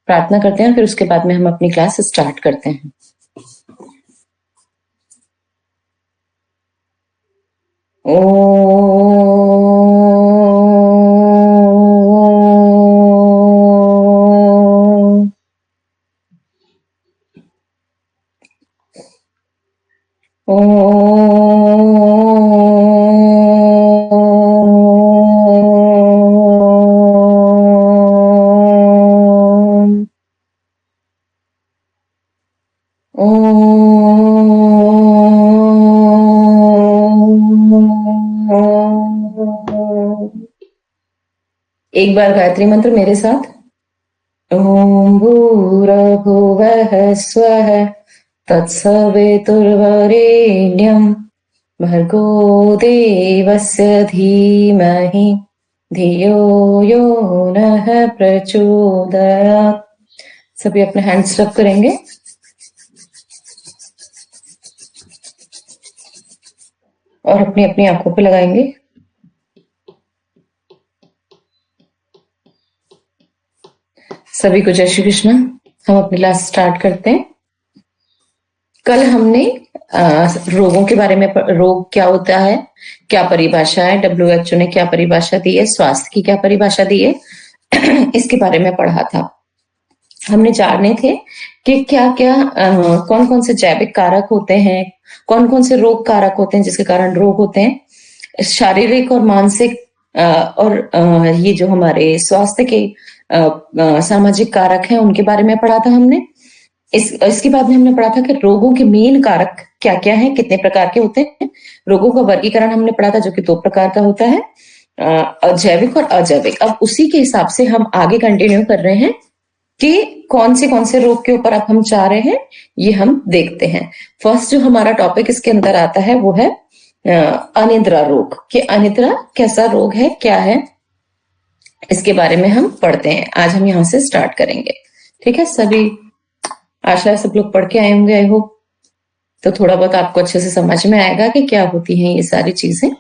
प्रार्थना करते हैं और फिर उसके बाद में हम अपनी क्लास स्टार्ट करते हैं। एक बार गायत्री मंत्र मेरे साथ। ओम भूर्भुवः स्वः तत्सवितुर्वरेण्यं भर्गो देवस्य धीमहि धियो यो नः प्रचोदयात्। सभी अपने हैंड्स रब करेंगे और अपनी अपनी आंखों पे लगाएंगे। सभी को जय श्री कृष्ण। हम अपनी क्लास स्टार्ट करते हैं। कल हमने रोगों के बारे में, रोग क्या होता है, क्या परिभाषा है, WHO ने क्या परिभाषा दी है, स्वास्थ्य की क्या परिभाषा दी है, इसके बारे में पढ़ा था। हमने जाने थे कि क्या क्या कौन कौन से जैविक कारक होते हैं, कौन कौन से रोग कारक होते हैं जिसके कारण रोग होते हैं। शारीरिक और मानसिक और ये जो हमारे स्वास्थ्य के सामाजिक कारक हैं उनके बारे में पढ़ा था हमने। इसके बाद में हमने पढ़ा था कि रोगों के मेन कारक क्या क्या हैं, कितने प्रकार के होते हैं। रोगों का वर्गीकरण हमने पढ़ा था जो कि 2 प्रकार का होता है, जैविक और अजैविक। अब उसी के हिसाब से हम आगे कंटिन्यू कर रहे हैं कि कौन से रोग के ऊपर अब हम चाह रहे हैं, ये हम देखते हैं। फर्स्ट जो हमारा टॉपिक इसके अंदर आता है वो है अनिद्रा रोग। कि अनिद्रा कैसा रोग है, क्या है, इसके बारे में हम पढ़ते हैं। आज हम यहाँ से स्टार्ट करेंगे, ठीक है। सभी आशा है सब लोग पढ़ के आए होंगे, आई होप। तो थोड़ा बहुत आपको अच्छे से समझ में आएगा कि क्या होती हैं ये सारी चीजें।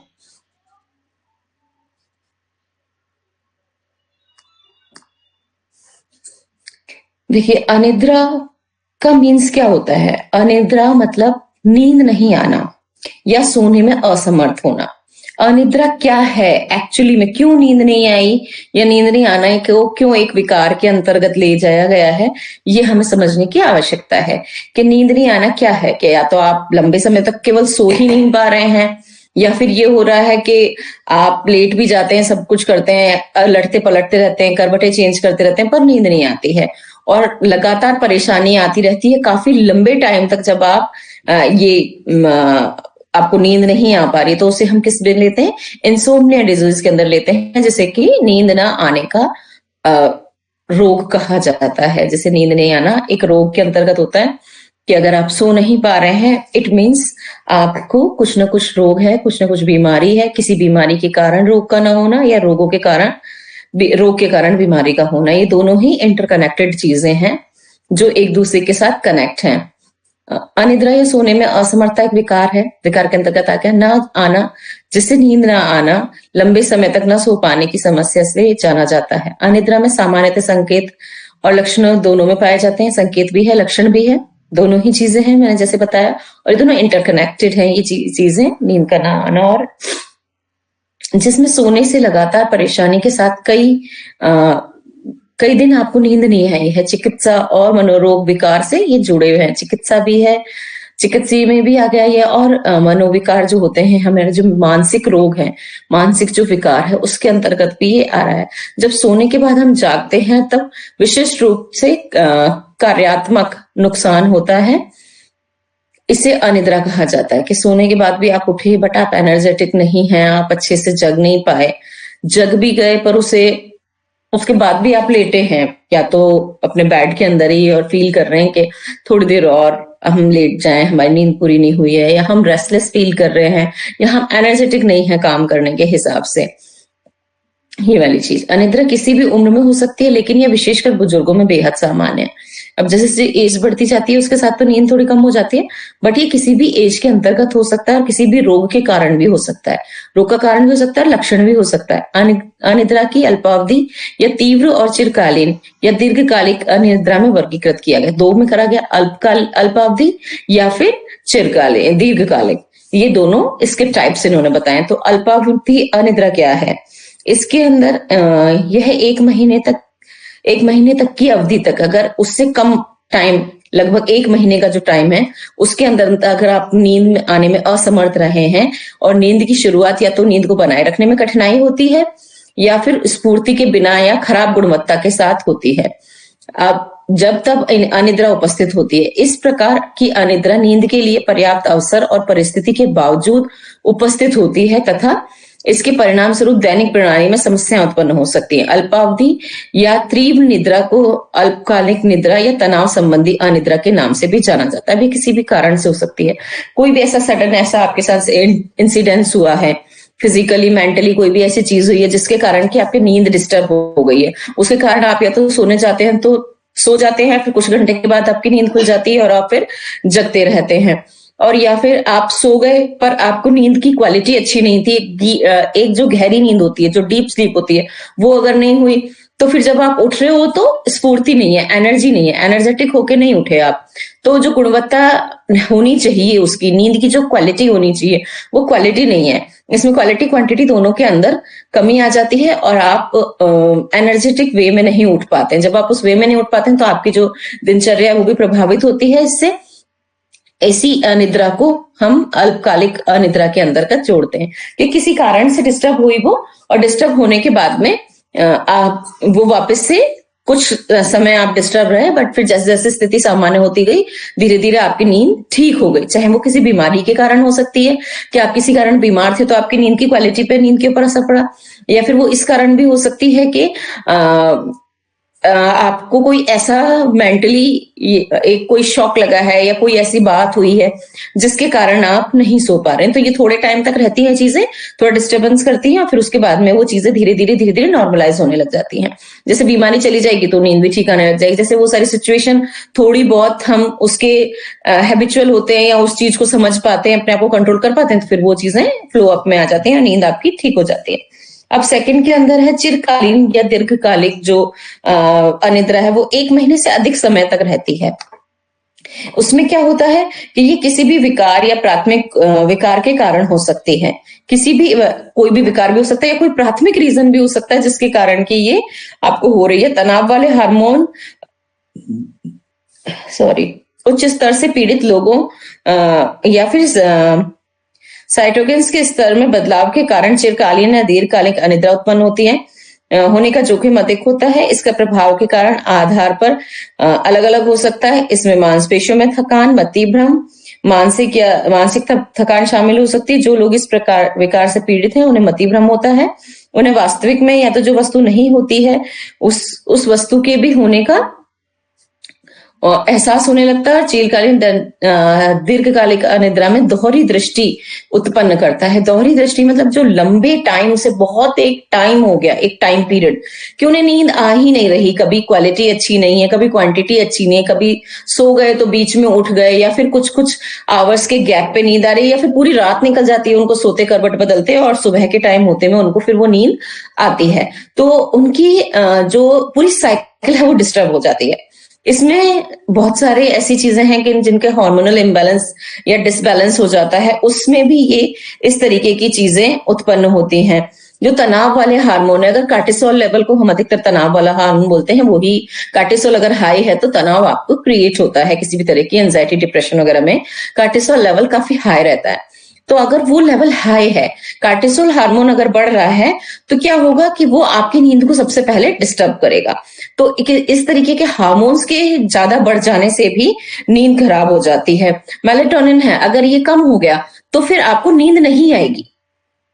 देखिए, अनिद्रा का मीन्स क्या होता है। अनिद्रा मतलब नींद नहीं आना या सोने में असमर्थ होना। अनिद्रा क्या है एक्चुअली में, क्यों नींद नहीं आई या नींद नहीं आना है, क्यों एक विकार के अंतर्गत ले जाया गया है, ये हमें समझने की आवश्यकता है कि नींद नहीं आना क्या है। कि या तो आप लंबे समय तक केवल सो ही नहीं पा रहे हैं, या फिर ये हो रहा है कि आप लेट भी जाते हैं, सब कुछ करते हैं, लटते पलटते रहते हैं, करवटें चेंज करते रहते हैं, पर नींद नहीं आती है और लगातार परेशानी आती रहती है काफी लंबे टाइम तक। जब आप आपको नींद नहीं आ पा रही, तो उसे हम किस में लेते हैं, इंसोम्निया डिजीज के अंदर लेते हैं, जैसे कि नींद ना आने का रोग कहा जाता है। जैसे नींद नहीं आना एक रोग के अंतर्गत होता है कि अगर आप सो नहीं पा रहे हैं, इट मीन्स आपको कुछ ना कुछ रोग है, कुछ ना कुछ बीमारी है। किसी बीमारी के कारण रोग का ना होना या रोग के कारण बीमारी का होना, ये दोनों ही इंटरकनेक्टेड चीजें हैं जो एक दूसरे के साथ कनेक्ट हैं। अनिद्रा या सोने में असमर्थता एक विकार है। विकार के अंतर्गत आ गया ना आना, जिससे नींद ना आना, लंबे समय तक ना सो पाने की समस्या से जाना जाता है। अनिद्रा में सामान्यतः संकेत और लक्षण दोनों में पाए जाते हैं। संकेत भी है, लक्षण भी है, दोनों ही चीजें हैं मैंने जैसे बताया, और ये दोनों इंटरकनेक्टेड हैं ये चीजें, नींद का ना आना और जिसमें सोने से लगातार परेशानी के साथ कई दिन आपको नींद नहीं आई है। चिकित्सा और मनोरोग विकार से ये जुड़े हुए हैं। चिकित्सा भी है, चिकित्सीय में भी आ गया ये, और मनोविकार जो होते हैं, हमारे जो मानसिक रोग हैं, मानसिक जो विकार है, उसके अंतर्गत भी ये आ रहा है। जब सोने के बाद हम जागते हैं तब विशिष्ट रूप से कार्यात्मक नुकसान होता है। इसे अनिद्रा कहा जाता है कि सोने के बाद भी आप उठे बट आप एनर्जेटिक नहीं हैं, आप अच्छे से जग नहीं पाए, जग भी गए पर उसके बाद भी आप लेटे हैं, या तो अपने बेड के अंदर ही और फील कर रहे हैं कि थोड़ी देर और हम लेट जाएं, हमारी नींद पूरी नहीं हुई है, या हम रेस्टलेस फील कर रहे हैं, या हम एनर्जेटिक नहीं है काम करने के हिसाब से। ये वाली चीज अनिद्रा किसी भी उम्र में हो सकती है, लेकिन यह विशेषकर बुजुर्गों में बेहद सामान्य है। अब जैसे जैसे एज बढ़ती जाती है उसके साथ तो नींद थोड़ी कम हो जाती है, बट ये किसी भी एज के अंतर्गत हो सकता है और किसी भी रोग के कारण भी हो सकता है। रोग का कारण भी हो सकता है, लक्षण भी हो सकता है। अनिद्रा की अल्पावधि या तीव्र और चिरकालीन या दीर्घकालिक अनिद्रा में वर्गीकृत किया गया। दो में करा गया, अल्पावधि या फिर चिरकालीन, दीर्घकालिक। ये दोनों इसके टाइप्स इन्होंने बताए। तो अल्पावधि अनिद्रा क्या है? इसके अंदर यह 1 महीने तक की अवधि तक, अगर उससे कम टाइम, लगभग 1 महीने का जो टाइम है, उसके अंदर अगर आप नींद में आने में असमर्थ रहे हैं और नींद की शुरुआत या तो नींद को बनाए रखने में कठिनाई होती है या फिर स्फूर्ति के बिना या खराब गुणवत्ता के साथ होती है, अब जब तब अनिद्रा उपस्थित होती है। इस प्रकार की अनिद्रा नींद के लिए पर्याप्त अवसर और परिस्थिति के बावजूद उपस्थित होती है तथा इसके परिणाम स्वरूप दैनिक प्रणाली में समस्याएं उत्पन्न हो सकती हैं। अल्पावधि या तीव्र निद्रा को अल्पकालिक निद्रा या तनाव संबंधी अनिद्रा के नाम से भी जाना जाता है। भी किसी भी कारण से हो सकती है। कोई भी ऐसा सडन ऐसा आपके साथ इंसिडेंस हुआ है, फिजिकली मेंटली कोई भी ऐसी चीज हुई है जिसके कारण कि आपकी नींद डिस्टर्ब हो गई है, उसके कारण आप या तो सोने जाते हैं तो सो जाते हैं, फिर कुछ घंटे के बाद आपकी नींद खुल जाती है और आप फिर जगते रहते हैं, और या फिर आप सो गए पर आपको नींद की क्वालिटी अच्छी नहीं थी। एक जो गहरी नींद होती है, जो डीप स्लीप होती है, वो अगर नहीं हुई तो फिर जब आप उठ रहे हो तो स्फूर्ति नहीं है, एनर्जी नहीं है, एनर्जेटिक होके नहीं उठे आप। तो जो गुणवत्ता होनी चाहिए, उसकी नींद की जो क्वालिटी होनी चाहिए, वो क्वालिटी नहीं है। इसमें क्वालिटी क्वांटिटी दोनों के अंदर कमी आ जाती है और आप एनर्जेटिक वे में नहीं उठ पाते हैं। जब आप उस वे में नहीं उठ पाते हैं तो आपकी जो दिनचर्या है वो भी प्रभावित होती है इससे। ऐसी अनिद्रा को हम अल्पकालिक अनिद्रा के अंतर्गत जोड़ते हैं कि किसी कारण से डिस्टर्ब हुई वो, और डिस्टर्ब होने के बाद में आप वो वापस से कुछ समय आप डिस्टर्ब रहे, बट फिर जैसे जैसे स्थिति सामान्य होती गई, धीरे धीरे आपकी नींद ठीक हो गई। चाहे वो किसी बीमारी के कारण हो सकती है कि आप किसी कारण बीमार थे तो आपकी नींद की क्वालिटी पे, नींद के ऊपर असर पड़ा, या फिर वो इस कारण भी हो सकती है कि आपको कोई ऐसा मेंटली एक कोई शॉक लगा है या कोई ऐसी बात हुई है जिसके कारण आप नहीं सो पा रहे हैं। तो ये थोड़े टाइम तक रहती हैं चीजें, थोड़ा डिस्टर्बेंस करती हैं और फिर उसके बाद में वो चीजें धीरे धीरे नॉर्मलाइज होने लग जाती हैं। जैसे बीमारी चली जाएगी तो नींद भी ठीक आने लग जाएगी। जैसे वो सारी सिचुएशन थोड़ी बहुत हम उसके हैबिचुअल होते हैं या उस चीज को समझ पाते हैं, अपने आप को कंट्रोल कर पाते हैं, तो फिर वो चीजें फ्लो अप में आ जाती हैं और नींद आपकी ठीक हो जाती है। अब सेकंड के अंदर है चिरकालीन या दीर्घकालिक जो अनिद्रा है, वो 1 महीने से अधिक समय तक रहती है। उसमें क्या होता है कि ये किसी भी विकार या प्राथमिक विकार के कारण हो सकती है। किसी भी कोई भी विकार भी हो सकता है या कोई प्राथमिक रीजन भी हो सकता है जिसके कारण कि ये आपको हो रही है। तनाव वाले हार्मोन उच्च स्तर से पीड़ित लोगों या फिर साइटोकिन्स के स्तर में बदलाव के कारण चिरकालीन या दीर्घकालिक अनिद्रा उत्पन्न होती है। होने का जोखिम अधिक होता है। इसका प्रभाव के कारण आधार पर अलग अलग हो सकता है। इसमें मांसपेशियों में थकान, मति भ्रम, मानसिक थकान शामिल हो सकती है। जो लोग इस प्रकार विकार से पीड़ित हैं उन्हें मति भ्रम होता है। उन्हें वास्तविक में या तो जो वस्तु नहीं होती है उस वस्तु के भी होने का एहसास होने लगता है। चिरकालीन दीर्घकालिक अनिद्रा में दोहरी दृष्टि उत्पन्न करता है। दोहरी दृष्टि मतलब जो लंबे टाइम से, बहुत एक टाइम हो गया, एक टाइम पीरियड कि उन्हें नींद आ ही नहीं रही, कभी क्वालिटी अच्छी नहीं है, कभी क्वांटिटी अच्छी नहीं है, कभी सो गए तो बीच में उठ गए, या फिर कुछ कुछ आवर्स के गैप पे नींद आ रही है, या फिर पूरी रात निकल जाती है उनको सोते करवट बदलते और सुबह के टाइम होते में उनको फिर वो नींद आती है। तो उनकी जो पूरी साइकिल है वो डिस्टर्ब हो जाती है। इसमें बहुत सारे ऐसी चीजें हैं कि जिनके हार्मोनल इम्बैलेंस या डिसबैलेंस हो जाता है, उसमें भी ये इस तरीके की चीजें उत्पन्न होती हैं। जो तनाव वाले हार्मोन है, अगर कार्टिसोल लेवल को हम अधिकतर तनाव वाला हार्मोन बोलते हैं, वही कार्टिसोल अगर हाई है तो तनाव आपको क्रिएट होता है। किसी भी तरह की एंजाइटी, डिप्रेशन वगैरह में कार्टिसोल लेवल काफी हाई रहता है। तो अगर वो लेवल हाई है, कार्टिसोल हार्मोन अगर बढ़ रहा है, तो क्या होगा कि वो आपकी नींद को सबसे पहले डिस्टर्ब करेगा। तो इस तरीके के हार्मोन्स के ज्यादा बढ़ जाने से भी नींद खराब हो जाती है। मेलेटोनिन है, अगर ये कम हो गया तो फिर आपको नींद नहीं आएगी।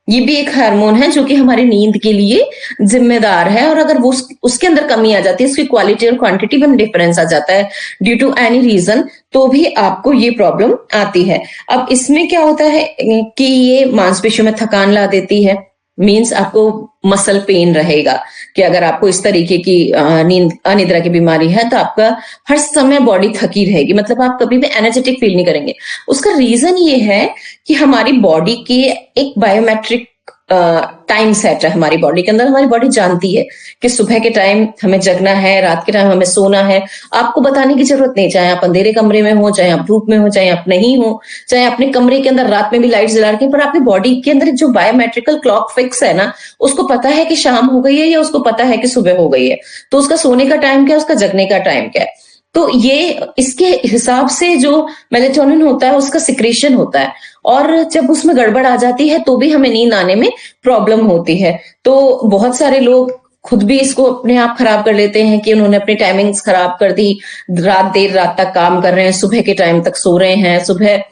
ये भी एक हार्मोन है जो कि हमारी नींद के लिए जिम्मेदार है, और अगर वो उसके अंदर कमी आ जाती है, उसकी क्वालिटी और क्वांटिटी में डिफरेंस आ जाता है ड्यू टू एनी रीजन, तो भी आपको ये प्रॉब्लम आती है। अब इसमें क्या होता है कि ये मांसपेशियों में थकान ला देती है, मीन्स आपको मसल पेन रहेगा कि अगर आपको इस तरीके की नींद अनिद्रा की बीमारी है तो आपका हर समय बॉडी थकी रहेगी, मतलब आप कभी भी एनर्जेटिक फील नहीं करेंगे। उसका रीजन ये है कि हमारी बॉडी के एक बायोमेट्रिक टाइम सेट है हमारी बॉडी के अंदर। हमारी बॉडी जानती है कि सुबह के टाइम हमें जगना है, रात के टाइम हमें सोना है। आपको बताने की जरूरत नहीं, चाहे आप अंधेरे कमरे में हो, चाहे आप धूप में हो, चाहे आप नहीं हो, चाहे अपने कमरे के अंदर रात में भी लाइट जला रखी, पर आपकी बॉडी के अंदर जो बायोमेट्रिकल क्लॉक फिक्स है ना, उसको पता है कि शाम हो गई है या उसको पता है कि सुबह हो गई है। तो उसका सोने का टाइम क्या है, उसका जगने का टाइम क्या है। तो ये इसके हिसाब से जो मेलेटोनिन होता है उसका सिक्रेशन होता है, और जब उसमें गड़बड़ आ जाती है तो भी हमें नींद आने में प्रॉब्लम होती है। तो बहुत सारे लोग खुद भी इसको अपने आप खराब कर लेते हैं कि उन्होंने अपनी टाइमिंग्स खराब कर दी, रात देर रात तक काम कर रहे हैं, सुबह के टाइम तक सो रहे हैं। सुबह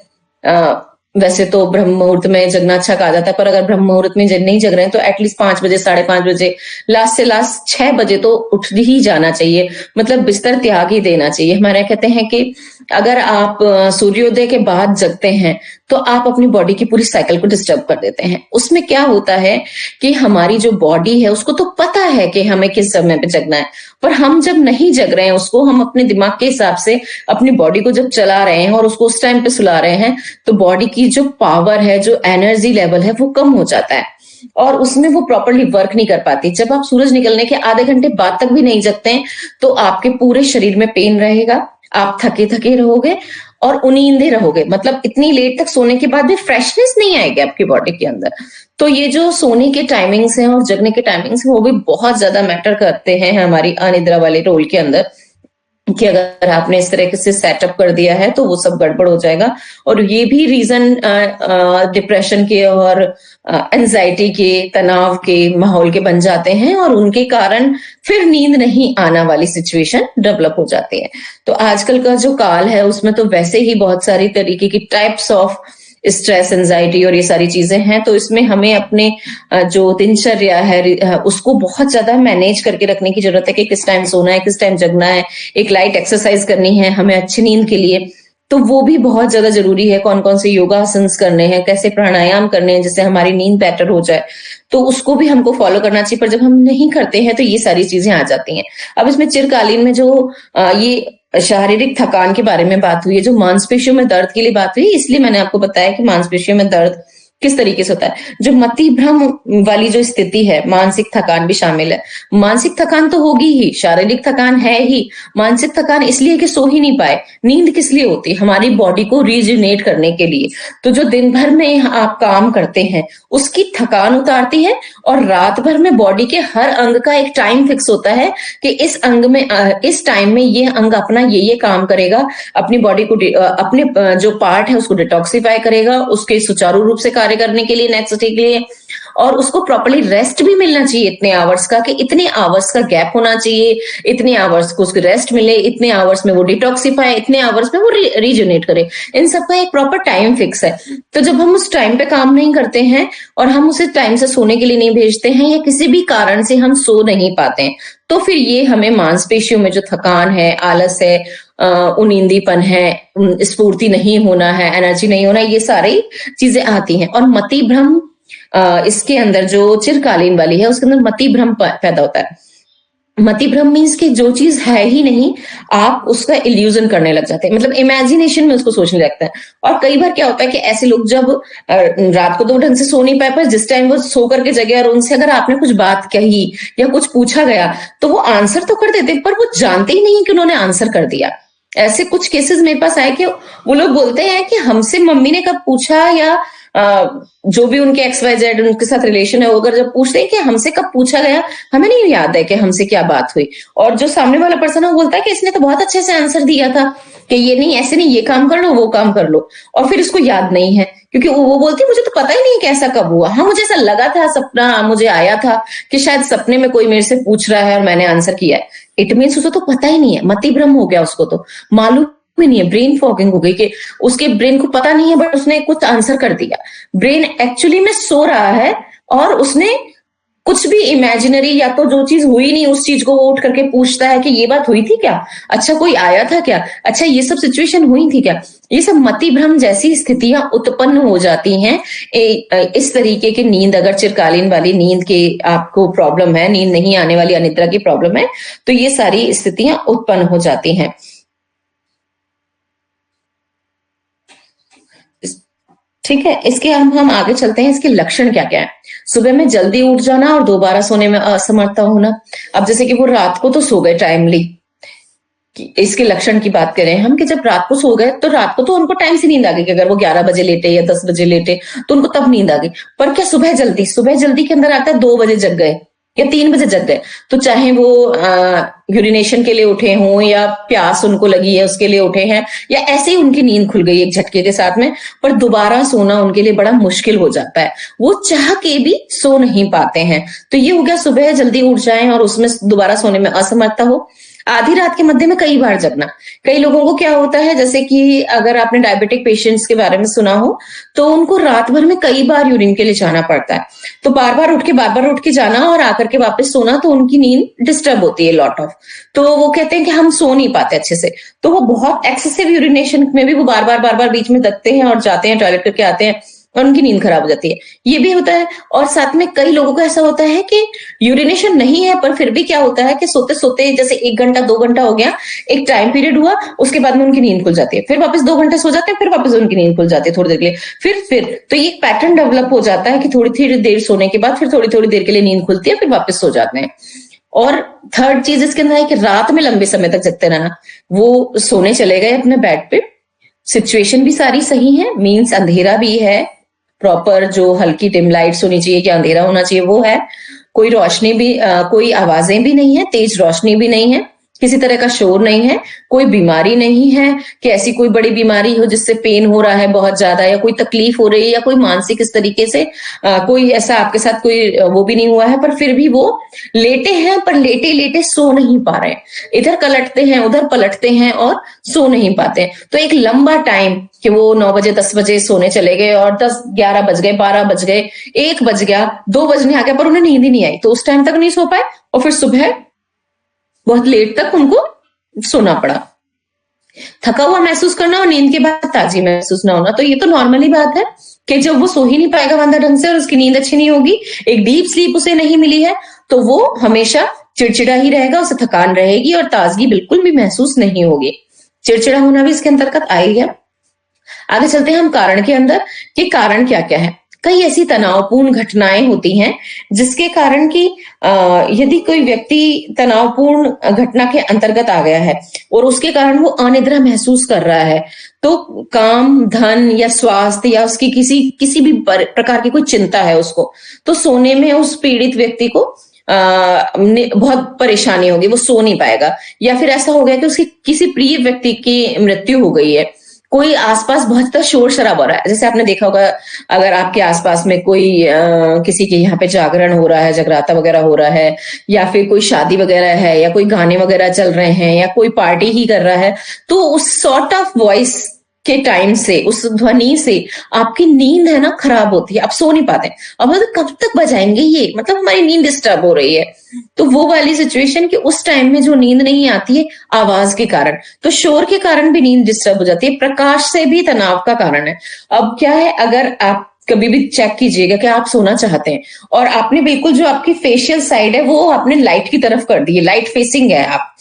वैसे तो ब्रह्म मुहूर्त में जगना अच्छा कहा जाता है, पर अगर ब्रह्म मुहूर्त में नहीं जग रहे हैं तो एटलीस्ट 5 बजे, 5:30 बजे, लास्ट से लास्ट 6 बजे तो उठ ही जाना चाहिए, मतलब बिस्तर त्याग ही देना चाहिए। हमारे यहाँ कहते हैं कि अगर आप सूर्योदय के बाद जगते हैं तो आप अपनी बॉडी की पूरी साइकिल को डिस्टर्ब कर देते हैं। उसमें क्या होता है कि हमारी जो बॉडी है उसको तो पता है कि हमें किस समय पे जगना है, पर हम जब नहीं जग रहे हैं, उसको हम अपने दिमाग के हिसाब से अपनी बॉडी को जब चला रहे हैं और उसको उस टाइम पे सुला रहे हैं, तो बॉडी की जो पावर है, जो एनर्जी लेवल है, वो कम हो जाता है और उसमें वो प्रॉपरली वर्क नहीं कर पाती। जब आप सूरज निकलने के आधे घंटे बाद तक भी नहीं जगते हैं तो आपके पूरे शरीर में पेन रहेगा, आप थके थके रहोगे और उनींदे रहोगे, मतलब इतनी लेट तक सोने के बाद भी फ्रेशनेस नहीं आएगी आपकी बॉडी के अंदर। तो ये जो सोने के टाइमिंग्स हैं और जगने के टाइमिंग्स हैं वो भी बहुत ज्यादा मैटर करते हैं हमारी अनिद्रा वाले रोल के अंदर, कि अगर आपने इस तरह से सेटअप कर दिया है तो वो सब गड़बड़ हो जाएगा। और ये भी रीजन डिप्रेशन के और एंजाइटी के, तनाव के माहौल के बन जाते हैं और उनके कारण फिर नींद नहीं आना वाली सिचुएशन डेवलप हो जाती है। तो आजकल का जो काल है उसमें तो वैसे ही बहुत सारी तरीके की टाइप्स ऑफ स्ट्रेस, एंजाइटी और ये सारी चीजें हैं, तो इसमें हमें अपने जो दिनचर्या है उसको बहुत ज्यादा मैनेज करके रखने की जरूरत है कि किस टाइम सोना है, किस टाइम जगना है, एक लाइट एक्सरसाइज करनी है हमें अच्छी नींद के लिए, तो वो भी बहुत ज्यादा जरूरी है। कौन कौन से योगासन्स करने हैं, कैसे प्राणायाम करने हैं जिससे हमारी नींद बेटर हो जाए, तो उसको भी हमको फॉलो करना चाहिए। पर जब हम नहीं करते हैं तो ये सारी चीजें आ जाती हैं। अब इसमें चिरकालीन में जो ये शारीरिक थकान के बारे में बात हुई है, जो मांसपेशियों में दर्द के लिए बात हुई, इसलिए मैंने आपको बताया कि मांसपेशियों में दर्द किस तरीके से होता है। जो मति भ्रम वाली जो स्थिति है, मानसिक थकान भी शामिल है। मानसिक थकान तो होगी ही, शारीरिक थकान है ही। मानसिक थकान इसलिए कि सो ही नहीं पाए। नींद किस लिए होती है? हमारी बॉडी को रिजुनेट करने के लिए। तो जो दिन भर में आप काम करते हैं उसकी थकान उतारती है, और रात भर में बॉडी के हर अंग का एक टाइम फिक्स होता है कि इस अंग में इस टाइम में ये अंग अपना ये काम करेगा, अपनी बॉडी को अपने जो पार्ट है उसको डिटॉक्सिफाई करेगा, उसके सुचारू रूप से कार्य करने के लिए, नेक्स्ट डे के लिए, और उसको प्रॉपर्ली रेस्ट भी मिलना चाहिए इतने आवर्स का, कि इतने आवर्स का गैप होना चाहिए, इतने आवर्स को उसको रेस्ट मिले, इतने आवर्स में वो डिटॉक्सिफाई, इतने आवर्स में वो रीजनरेट करे। इन सब का एक प्रॉपर टाइम फिक्स है। तो जब हम उस टाइम पे काम नहीं करते हैं और हम उसे टाइम से सोने के लिए नहीं भेजते हैं, या किसी भी कारण से हम सो नहीं पाते हैं, तो फिर ये हमें मांसपेशियों में जो थकान है, आलस है, उनींदीपन है, स्फूर्ति नहीं होना है, एनर्जी नहीं होना, ये सारी चीजें आती हैं। और मति भ्रम इसके अंदर जो चिरकालीन वाली है उसके अंदर मति भ्रम पैदा होता है। मति भ्रम मीन्स कि जो चीज है ही नहीं आप उसका इल्यूजन करने लग जाते हैं, मतलब इमेजिनेशन में उसको सोचने लगता है। और कई बार क्या होता है कि ऐसे लोग जब रात को तो ढंग से सो नहीं पाए, पर जिस टाइम वो सो करके जगे और उनसे अगर आपने कुछ बात कही या कुछ पूछा गया तो वो आंसर तो कर देते, पर वो जानते ही नहीं कि उन्होंने आंसर कर दिया। ऐसे कुछ केसेस मेरे पास आए कि वो लोग बोलते हैं कि हमसे मम्मी ने कब पूछा, या जो भी उनके XYZ उनके साथ रिलेशन है, वो अगर जब पूछते हैं कि हमसे कब पूछा गया, हमें नहीं याद है कि हमसे क्या बात हुई। और जो सामने वाला पर्सन है वो बोलता है कि इसने तो बहुत अच्छे से आंसर दिया था कि ये नहीं, ऐसे नहीं, ये काम कर लो, वो काम कर लो, और फिर इसको याद नहीं है क्योंकि वो बोलती है मुझे तो पता ही नहीं कि ऐसा कब हुआ। हाँ, मुझे ऐसा लगा था, सपना मुझे आया था कि शायद सपने में कोई मेरे से पूछ रहा है और मैंने आंसर किया है। इट मीन्स उसको तो पता ही नहीं है, मति भ्रम हो गया, उसको तो मालूम में नहीं है, ब्रेन फॉगिंग हो गई कि उसके ब्रेन को पता नहीं है बट उसने कुछ आंसर कर दिया। ब्रेन एक्चुअली में सो रहा है और उसने कुछ भी इमेजिनरी, या तो जो चीज हुई नहीं उस चीज को वो उठ करके पूछता है कि ये बात हुई थी क्या, अच्छा कोई आया था क्या, अच्छा ये सब सिचुएशन हुई थी क्या। ये सब मति भ्रम जैसी स्थितियां उत्पन्न हो जाती हैं। इस तरीके की नींद, अगर चिरकालीन वाली नींद के आपको प्रॉब्लम है, नींद नहीं आने वाली अनिद्रा की प्रॉब्लम है, तो ये सारी स्थितियां उत्पन्न हो जाती हैं। ठीक है, इसके हम आगे चलते हैं, इसके लक्षण क्या क्या है। सुबह में जल्दी उठ जाना और दोबारा सोने में असमर्थता होना। अब जैसे कि वो रात को तो सो गए टाइमली, इसके लक्षण की बात करें हम, कि जब रात को सो गए तो रात को तो उनको टाइम से नींद आ गई, कि अगर वो 11 बजे लेटे या 10 बजे लेटे तो उनको तब नींद आ गई। पर क्या सुबह जल्दी के अंदर आता है 2 बजे जग गए या 3 बजे जग गए, तो चाहे वो यूरिनेशन के लिए उठे हों या प्यास उनको लगी है उसके लिए उठे हैं, या ऐसे ही उनकी नींद खुल गई एक झटके के साथ में, पर दोबारा सोना उनके लिए बड़ा मुश्किल हो जाता है, वो चाह के भी सो नहीं पाते हैं। तो ये हो गया, सुबह जल्दी उठ जाएं और उसमें दोबारा सोने में असमर्थता हो। आधी रात के मध्य में कई बार जगना। कई लोगों को क्या होता है, जैसे कि अगर आपने डायबिटिक पेशेंट्स के बारे में सुना हो, तो उनको रात भर में कई बार यूरिन के लिए जाना पड़ता है, तो बार बार उठ के जाना और आकर के वापस सोना, तो उनकी नींद डिस्टर्ब होती है लॉट ऑफ। तो वो कहते हैं कि हम सो नहीं पाते अच्छे से, तो वो बहुत एक्सेसिव यूरिनेशन में भी वो बार बार बीच में दकते हैं और जाते हैं, टॉयलेट करके आते हैं और उनकी नींद खराब हो जाती है, ये भी होता है। और साथ में कई लोगों को ऐसा होता है कि यूरिनेशन नहीं है, पर फिर भी क्या होता है कि सोते सोते जैसे 1 घंटा 2 घंटा हो गया, एक टाइम पीरियड हुआ, उसके बाद में उनकी नींद खुल जाती है, फिर वापस 2 घंटे सो जाते हैं, फिर वापस उनकी नींद खुल जाती है थोड़ी देर के लिए, फिर तो ये पैटर्न डेवलप हो जाता है कि थोड़ी थोड़ी देर सोने के बाद फिर थोड़ी थोड़ी देर के लिए नींद खुलती है, फिर वापस सो जाते हैं। और थर्ड चीज इसके अंदर है कि रात में लंबे समय तक जगते रहना। वो सोने चले गए अपने बेड पे, सिचुएशन भी सारी सही है, मीन्स अंधेरा भी है, प्रॉपर जो हल्की डिम लाइट्स होनी चाहिए कि अंधेरा होना चाहिए वो है, कोई रोशनी भी कोई आवाजें भी नहीं है, तेज रोशनी भी नहीं है, किसी तरह का शोर नहीं है, कोई बीमारी नहीं है कि ऐसी कोई बड़ी बीमारी हो जिससे पेन हो रहा है बहुत ज्यादा, या कोई तकलीफ हो रही है, या कोई मानसिक इस तरीके से कोई ऐसा आपके साथ कोई वो भी नहीं हुआ है, पर फिर भी वो लेटे हैं, पर लेटे लेटे सो नहीं पा रहे हैं, इधर कलटते हैं उधर पलटते हैं और सो नहीं पाते। तो एक लंबा टाइम कि वो 9 बजे 10 बजे सोने चले गए और 10 11 बज गए, 12 बज गए, 1 बज गया, 2 बजने आ गया, पर उन्हें नींद ही नहीं आई, तो उस टाइम तक नहीं सो पाए और फिर सुबह बहुत लेट तक उनको सोना पड़ा। थका हुआ महसूस करना और नींद के बाद ताजी महसूस ना होना, तो ये तो नॉर्मली बात है कि जब वो सो ही नहीं पाएगा बंदा ढंग से और उसकी नींद अच्छी नहीं होगी, एक डीप स्लीप उसे नहीं मिली है, तो वो हमेशा चिड़चिड़ा ही रहेगा, उसे थकान रहेगी और ताजगी बिल्कुल भी महसूस नहीं होगी। चिड़चिड़ा होना भी इसके अंतर्गत आएगा। आगे चलते हैं हम कारण के अंदर कि कारण क्या क्या है। कई ऐसी तनावपूर्ण घटनाएं होती हैं जिसके कारण कि यदि कोई व्यक्ति तनावपूर्ण घटना के अंतर्गत आ गया है और उसके कारण वो अनिद्रा महसूस कर रहा है, तो काम, धन या स्वास्थ्य या उसकी किसी भी प्रकार की कोई चिंता है उसको, तो सोने में उस पीड़ित व्यक्ति को बहुत परेशानी होगी, वो सो नहीं पाएगा। या फिर ऐसा हो गया कि उसकी किसी प्रिय व्यक्ति की मृत्यु हो गई है, कोई आसपास बहुत ज्यादा शोर शराबा हो रहा है, जैसे आपने देखा होगा अगर आपके आसपास में कोई किसी के यहाँ पे जागरण हो रहा है, जगराता वगैरह हो रहा है, या फिर कोई शादी वगैरह है, या कोई गाने वगैरह चल रहे हैं, या कोई पार्टी ही कर रहा है, तो उस सॉर्ट ऑफ वॉइस के टाइम से, उस ध्वनि से आपकी नींद है ना खराब होती है, आप सो नहीं पाते। अब मतलब कब तक बजाएंगे ये, मतलब हमारी नींद डिस्टर्ब हो रही है, तो वो वाली सिचुएशन कि उस टाइम में जो नींद नहीं आती है आवाज के कारण, तो शोर के कारण भी नींद डिस्टर्ब हो जाती है, प्रकाश से भी तनाव का कारण है। अब क्या है, अगर आप कभी भी चेक कीजिएगा कि आप सोना चाहते हैं और आपने बिल्कुल जो आपकी फेशियल साइड है वो आपने लाइट की तरफ कर दी है, लाइट फेसिंग है आप,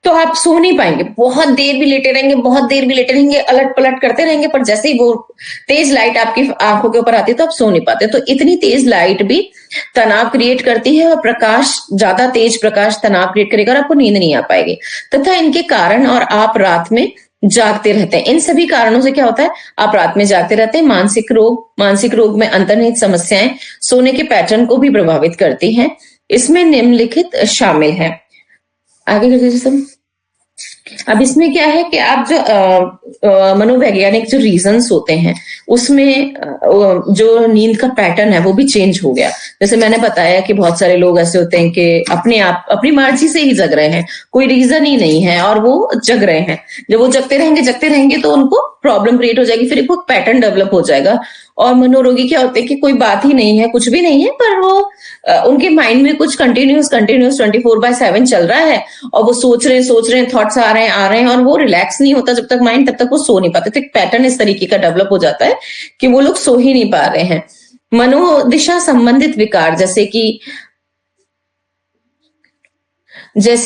तो आप सो नहीं पाएंगे, बहुत देर भी लेटे रहेंगे, बहुत देर भी लेटे रहेंगे, अलट पलट करते रहेंगे, पर जैसे ही वो तेज लाइट आपकी आंखों के ऊपर आती है तो आप सो नहीं पाते। तो इतनी तेज लाइट भी तनाव क्रिएट करती है और प्रकाश, ज्यादा तेज प्रकाश तनाव क्रिएट करेगा और आपको नींद नहीं आ पाएगी, तथा इनके कारण और आप रात में जागते रहते हैं। इन सभी कारणों से क्या होता है, आप रात में जागते रहते हैं। मानसिक रोग में अंतर्निहित समस्याएं सोने के पैटर्न को भी प्रभावित करती हैं। इसमें निम्नलिखित शामिल है। आगे कर दीजिए सब। अब इसमें क्या है कि आप जो मनोवैज्ञानिक जो रीजंस होते हैं उसमें जो नींद का पैटर्न है वो भी चेंज हो गया। जैसे मैंने बताया कि बहुत सारे लोग ऐसे होते हैं कि अपने आप अपनी मर्जी से ही जग रहे हैं, कोई रीजन ही नहीं है और वो जग रहे हैं। जब वो जगते रहेंगे तो उनको प्रॉब्लम क्रिएट हो जाएगी, फिर एक पैटर्न डेवलप हो जाएगा। और मनोरोगी क्या होते हैं कि कोई बात ही नहीं है, कुछ भी नहीं है, पर वो उनके माइंड में कुछ कंटिन्यूस कंटिन्यूस 24/7 चल रहा है और वो सोच रहे हैं, थॉट्स आ रहे हैं और वो रिलैक्स नहीं होता जब तक माइंड, तब तक वो सो नहीं पाते। तो एक पैटर्न इस तरीके का डेवलप हो जाता है कि वो लोग सो ही नहीं पा रहे हैं। मनोदिशा संबंधित विकार जैसे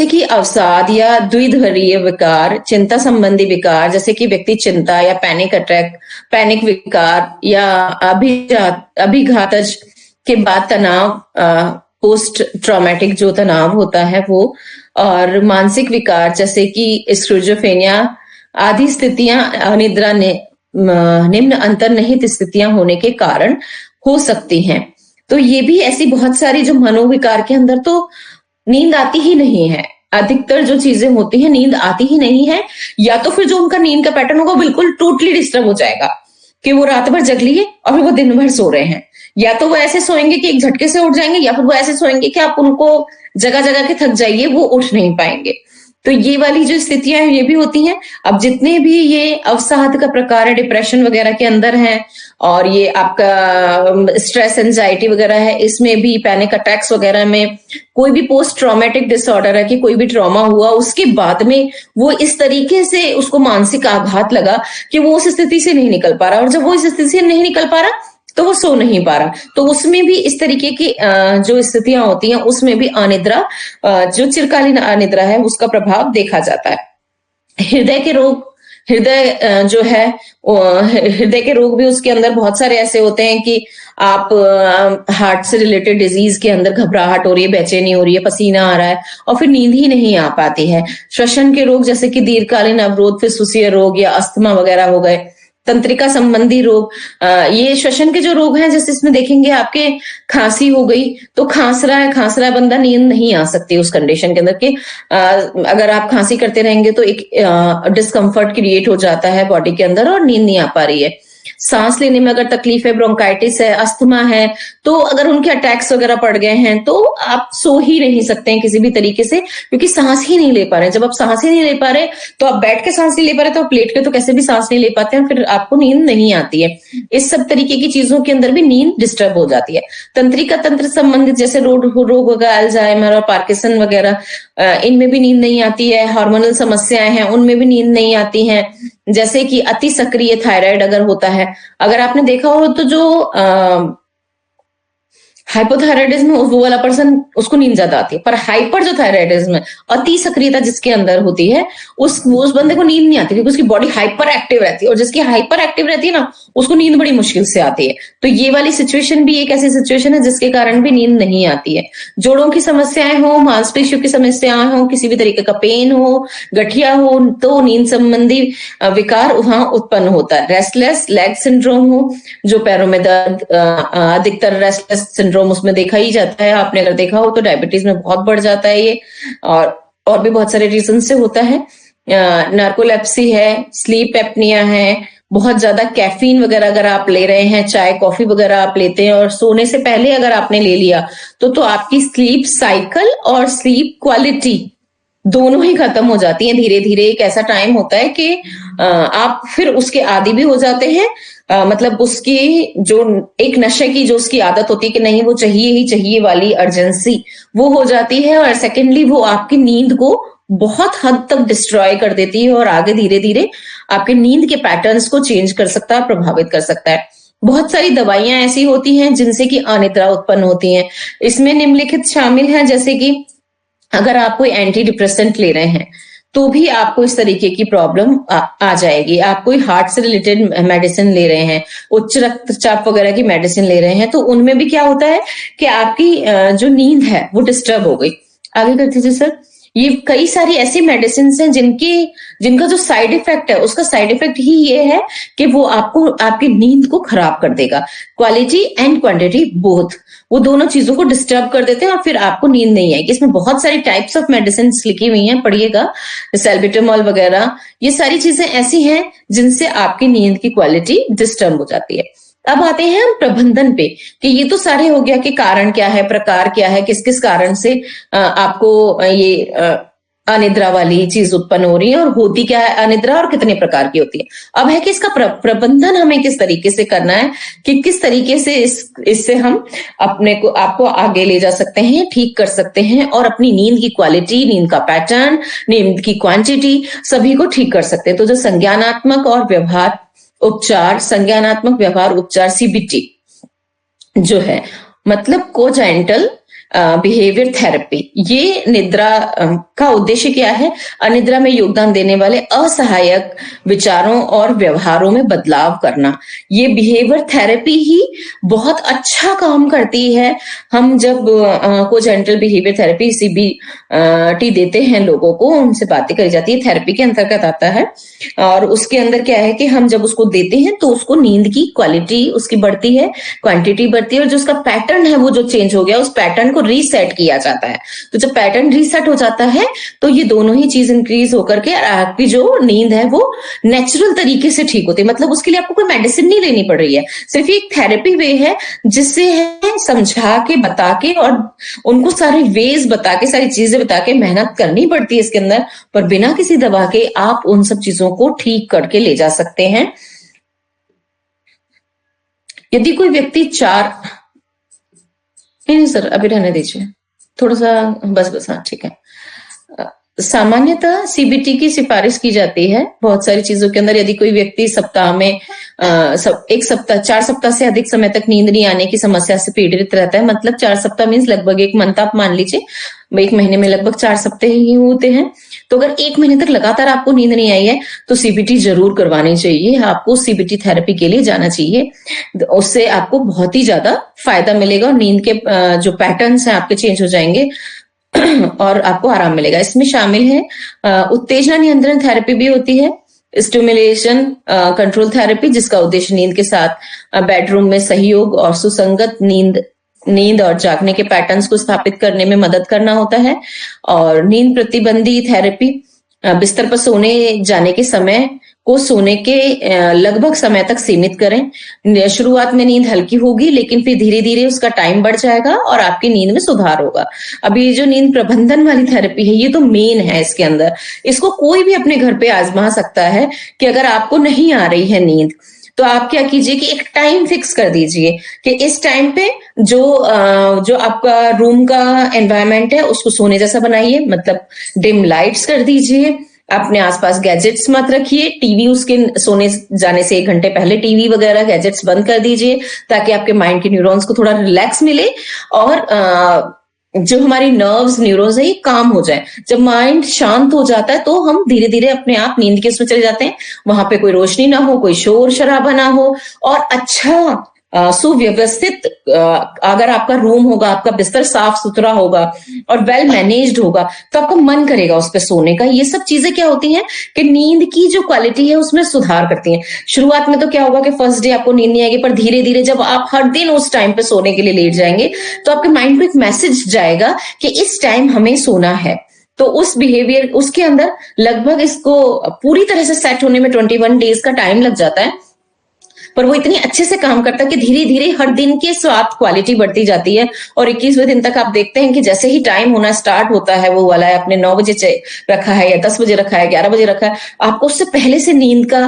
कि अवसाद या द्विध्वरीय विकार, चिंता संबंधी विकार जैसे कि व्यक्ति चिंता या पैनिक अटैक, पैनिक विकार या अभिघातज के बाद तनाव, पोस्ट ट्रॉमेटिक जो तनाव होता है वो, और मानसिक विकार जैसे कि स्किज़ोफ्रेनिया आदि स्थितियां अनिद्रा ने निम्न अंतर्निहित स्थितियां होने के कारण हो सकती हैं। तो ये भी ऐसी बहुत सारी जो मनोविकार के अंदर तो नींद आती ही नहीं है, अधिकतर जो चीजें होती हैं नींद आती ही नहीं है, या तो फिर जो उनका नींद का पैटर्न होगा बिल्कुल टोटली डिस्टर्ब हो जाएगा कि वो रात भर जग लिए और फिर वो दिन भर सो रहे हैं, या तो वो ऐसे सोएंगे कि एक झटके से उठ जाएंगे, या फिर वो ऐसे सोएंगे कि आप उनको जगह जगह के थक जाइए, वो उठ नहीं पाएंगे। तो ये वाली जो स्थितियां हैं ये भी होती हैं। अब जितने भी ये अवसाद का प्रकार है, डिप्रेशन वगैरह के अंदर है, और ये आपका स्ट्रेस एंजाइटी वगैरह है, इसमें भी पैनिक अटैक्स वगैरह में, कोई भी पोस्ट ट्रॉमेटिक डिसऑर्डर है कि कोई भी ट्रॉमा हुआ उसके बाद में वो इस तरीके से उसको मानसिक आघात लगा कि वो उस स्थिति से नहीं निकल पा रहा, और जब वो इस स्थिति से नहीं निकल पा रहा तो वो सो नहीं पा रहा। तो उसमें भी इस तरीके की जो स्थितियां होती हैं उसमें भी अनिद्रा, जो चिरकालीन अनिद्रा है उसका प्रभाव देखा जाता है। हृदय के रोग, हृदय जो है हृदय के रोग भी उसके अंदर बहुत सारे ऐसे होते हैं कि आप हार्ट से रिलेटेड डिजीज के अंदर घबराहट हो रही है, बेचैनी हो रही है, पसीना आ रहा है और फिर नींद ही नहीं आ पाती है। श्वसन के रोग जैसे कि दीर्घकालीन अवरोध, फुस्फुसीय रोग या अस्थमा वगैरह हो गए। तंत्रिका संबंधी रोग, ये श्वसन के जो रोग हैं, जैसे इसमें देखेंगे आपके खांसी हो गई तो खांस रहा है बंदा, नींद नहीं आ सकती उस कंडीशन के अंदर कि अगर आप खांसी करते रहेंगे तो एक डिस्कम्फर्ट क्रिएट हो जाता है बॉडी के अंदर और नींद नहीं आ पा रही है। सांस लेने में अगर तकलीफ है, ब्रोंकाइटिस है, अस्थमा है, तो अगर उनके अटैक्स वगैरह पड़ गए हैं तो आप सो ही नहीं सकते हैं किसी भी तरीके से, क्योंकि सांस ही नहीं ले पा रहे हैं। जब आप सांस ही नहीं ले पा रहे तो आप बैठ के सांस नहीं ले पा रहे तो आप लेट के तो कैसे भी सांस नहीं ले पाते हैं, फिर आपको नींद नहीं आती है। इस सब तरीके की चीजों के अंदर भी नींद डिस्टर्ब हो जाती है। तंत्रिका तंत्र संबंधित जैसे रोग वगैरह, अल्जाइमर और पार्किंसन वगैरह, इनमें भी नींद नहीं आती है। हार्मोनल समस्याएं हैं उनमें भी नींद नहीं आती है। जैसे कि अति सक्रिय थायराइड अगर होता है, अगर आपने देखा हो तो जो हाइपोथायराइडिज्म वो वाला पर्सन उसको नींद ज्यादा आती है, पर हाइपर जो थायराइडिज्म है, अति सक्रियता जिसके अंदर होती है, उस बंदे को नींद नहीं आती क्योंकि उसकी बॉडी हाइपर एक्टिव रहती है, और जिसकी हाइपर एक्टिव रहती है ना उसको नींद बड़ी मुश्किल से आती है। तो ये वाली सिचुएशन भी एक ऐसी सिचुएशन है जिसके कारण भी नींद नहीं आती है। जोड़ों की समस्याएं हो, मांसपेशियों की समस्याएं हो, किसी भी तरीके का पेन हो, गठिया हो, तो नींद संबंधी विकार वहां उत्पन्न होता है। रेस्टलेस लेग सिंड्रोम हो, जो पैरों में दर्द, अधिकतर रेस्टलेस सिंड्रोम उसमें देखा ही जाता है। आपने अगर देखा हो तो डायबिटीज में बहुत बढ़ जाता है ये, और भी बहुत सारे रीजन से होता है। नार्कोलेप्सी है, स्लीप एपनिया है, बहुत ज्यादा कैफीन वगैरह अगर आप ले रहे हैं, चाय कॉफी वगैरह आप लेते हैं और सोने से पहले अगर आपने ले लिया तो आपकी स्लीप साइकिल और स्लीप क्वालिटी दोनों ही खत्म हो जाती है धीरे धीरे। एक ऐसा टाइम होता है कि आप फिर उसके आदी भी हो जाते हैं, मतलब उसकी जो एक नशे की जो उसकी आदत होती है कि नहीं वो चाहिए ही चाहिए वाली अर्जेंसी वो हो जाती है, और सेकेंडली वो आपकी नींद को बहुत हद तक डिस्ट्रॉय कर देती है और आगे धीरे धीरे आपके नींद के पैटर्न्स को चेंज कर सकता है, प्रभावित कर सकता है। बहुत सारी दवाइयां ऐसी होती हैं जिनसे कि अनिद्रा उत्पन्न होती है। इसमें निम्नलिखित शामिल है, जैसे कि अगर आप कोई एंटी डिप्रेसेंट ले रहे हैं तो भी आपको इस तरीके की प्रॉब्लम आ जाएगी। आप कोई हार्ट से रिलेटेड मेडिसिन ले रहे हैं, उच्च रक्तचाप वगैरह की मेडिसिन ले रहे हैं, तो उनमें भी क्या होता है कि आपकी जो नींद है वो डिस्टर्ब हो गई। आगे करते थे सर। ये कई सारी ऐसी मेडिसिन हैं जिनका जो साइड इफेक्ट है, उसका साइड इफेक्ट ही ये है कि वो आपको आपकी नींद को खराब कर देगा। क्वालिटी एंड क्वांटिटी बोथ, वो दोनों चीजों को डिस्टर्ब कर देते हैं और फिर आपको नींद नहीं आएगी। इसमें बहुत सारी टाइप्स ऑफ मेडिसिन लिखी हुई हैं, पढ़िएगा, सैल्ब्यूटामॉल वगैरह, ये सारी चीजें ऐसी हैं जिनसे आपकी नींद की क्वालिटी डिस्टर्ब हो जाती है। अब आते हैं हम प्रबंधन पे, कि ये तो सारे हो गया कि कारण क्या है, प्रकार क्या है, किस किस कारण से आपको ये अनिद्रा वाली चीज उत्पन्न हो रही है, और होती क्या है अनिद्रा, और कितने प्रकार की होती है। अब है कि इसका प्रबंधन हमें किस तरीके से करना है, कि किस तरीके से इससे हम आपको आगे ले जा सकते हैं, ठीक कर सकते हैं, और अपनी नींद की क्वालिटी, नींद का पैटर्न, नींद की क्वांटिटी, सभी को ठीक कर सकते हैं। तो जो संज्ञानात्मक और व्यवहार उपचार, संज्ञानात्मक व्यवहार उपचार, सीबीटी जो है, मतलब कोजेंटल बिहेवियर थेरेपी, ये निद्रा का उद्देश्य क्या है, अनिद्रा में योगदान देने वाले असहायक विचारों और व्यवहारों में बदलाव करना। ये बिहेवियर थेरेपी ही बहुत अच्छा काम करती है। हम जब कोजेंटल बिहेवियर थेरेपी सीबीटी देते हैं लोगों को, उनसे बातें करी जाती है, थेरेपी के अंतर्गत आता है, और उसके अंदर क्या है कि हम जब उसको देते हैं तो उसको नींद की क्वालिटी उसकी बढ़ती है, क्वांटिटी बढ़ती है, और जो उसका पैटर्न है वो जो चेंज हो गया, उस पैटर्न को रीसेट किया जाता है। तो जब पैटर्न रीसेट हो जाता है तो ये दोनों ही चीज इंक्रीज होकर के आपकी जो नींद है वो नेचुरल तरीके से ठीक होती है। मतलब उसके लिए आपको कोई मेडिसिन नहीं लेनी पड़ रही है, सिर्फ एक थेरेपी वे है जिससे है समझा के, बता के, और उनको सारे वेज बता के, सारी चीजें बता के मेहनत करनी पड़ती है इसके अंदर, पर बिना किसी दवा के आप उन सब चीजों को ठीक करके ले जा सकते हैं। यदि कोई व्यक्ति नहीं सर अभी रहने दीजिए, थोड़ा सा, बस हाँ ठीक है। सामान्यतः सीबीटी की सिफारिश की जाती है बहुत सारी चीजों के अंदर। यदि कोई व्यक्ति सप्ताह में 4 सप्ताह से अधिक समय तक नींद नहीं आने की समस्या से पीड़ित रहता है, मतलब 4 सप्ताह मीन्स लगभग 1 मंथ, आप मान लीजिए 1 महीने में लगभग 4 सप्ताह ही होते हैं। तो अगर 1 महीने तक लगातार आपको नींद नहीं आई है तो सीबीटी जरूर करवानी चाहिए, आपको सीबीटी थेरेपी के लिए जाना चाहिए। उससे आपको बहुत ही ज्यादा फायदा मिलेगा और नींद के जो पैटर्न्स हैं आपके चेंज हो जाएंगे और आपको आराम मिलेगा। इसमें शामिल है उत्तेजना नियंत्रण थेरेपी भी होती है, स्टिमुलेशन कंट्रोल थेरेपी, जिसका उद्देश्य नींद के साथ बेडरूम में सहयोग और सुसंगत नींद और जागने के पैटर्न्स को स्थापित करने में मदद करना होता है। और नींद प्रतिबंधी थेरेपी, बिस्तर पर सोने जाने के समय को सोने के लगभग समय तक सीमित करें। शुरुआत में नींद हल्की होगी, लेकिन फिर धीरे धीरे उसका टाइम बढ़ जाएगा और आपकी नींद में सुधार होगा। अभी ये जो नींद प्रबंधन वाली थेरेपी है, ये तो मेन है इसके अंदर। इसको कोई भी अपने घर पे आजमा सकता है कि अगर आपको नहीं आ रही है नींद, तो आप क्या कीजिए कि एक टाइम फिक्स कर दीजिए कि इस टाइम पे जो आपका रूम का एनवायरनमेंट है उसको सोने जैसा बनाइए, मतलब डिम लाइट्स कर दीजिए, अपने आसपास गैजेट्स मत रखिए, टीवी उसके सोने जाने से 1 घंटे पहले टीवी वगैरह गैजेट्स बंद कर दीजिए, ताकि आपके माइंड के न्यूरॉन्स को थोड़ा रिलैक्स मिले और जो हमारी नर्व्स न्यूरॉन्स है ये काम हो जाए। जब माइंड शांत हो जाता है तो हम धीरे धीरे अपने आप नींद के उसमें चले जाते हैं। वहां पे कोई रोशनी ना हो, कोई शोर शराबा ना हो, और अच्छा सुव्यवस्थित अगर आपका रूम होगा, आपका बिस्तर साफ सुथरा होगा और वेल मैनेज्ड होगा, तो आपको मन करेगा उस पर सोने का। ये सब चीजें क्या होती हैं कि नींद की जो क्वालिटी है उसमें सुधार करती हैं। शुरुआत में तो क्या होगा कि फर्स्ट डे आपको नींद नहीं आएगी, पर धीरे धीरे जब आप हर दिन उस टाइम पे सोने के लिए लेट जाएंगे तो आपके माइंड को एक मैसेज जाएगा कि इस टाइम हमें सोना है। तो उस बिहेवियर उसके अंदर लगभग इसको पूरी तरह से सेट होने में 21 डेज का टाइम लग जाता है, पर वो इतनी अच्छे से काम करता है कि धीरे धीरे हर दिन की स्वास्थ्य क्वालिटी बढ़ती जाती है। और 21वें दिन तक आप देखते हैं कि जैसे ही टाइम होना स्टार्ट होता है, वो वाला है आपने 9 बजे रखा है या 10 बजे रखा है, 11 बजे रखा है, आपको उससे पहले से नींद का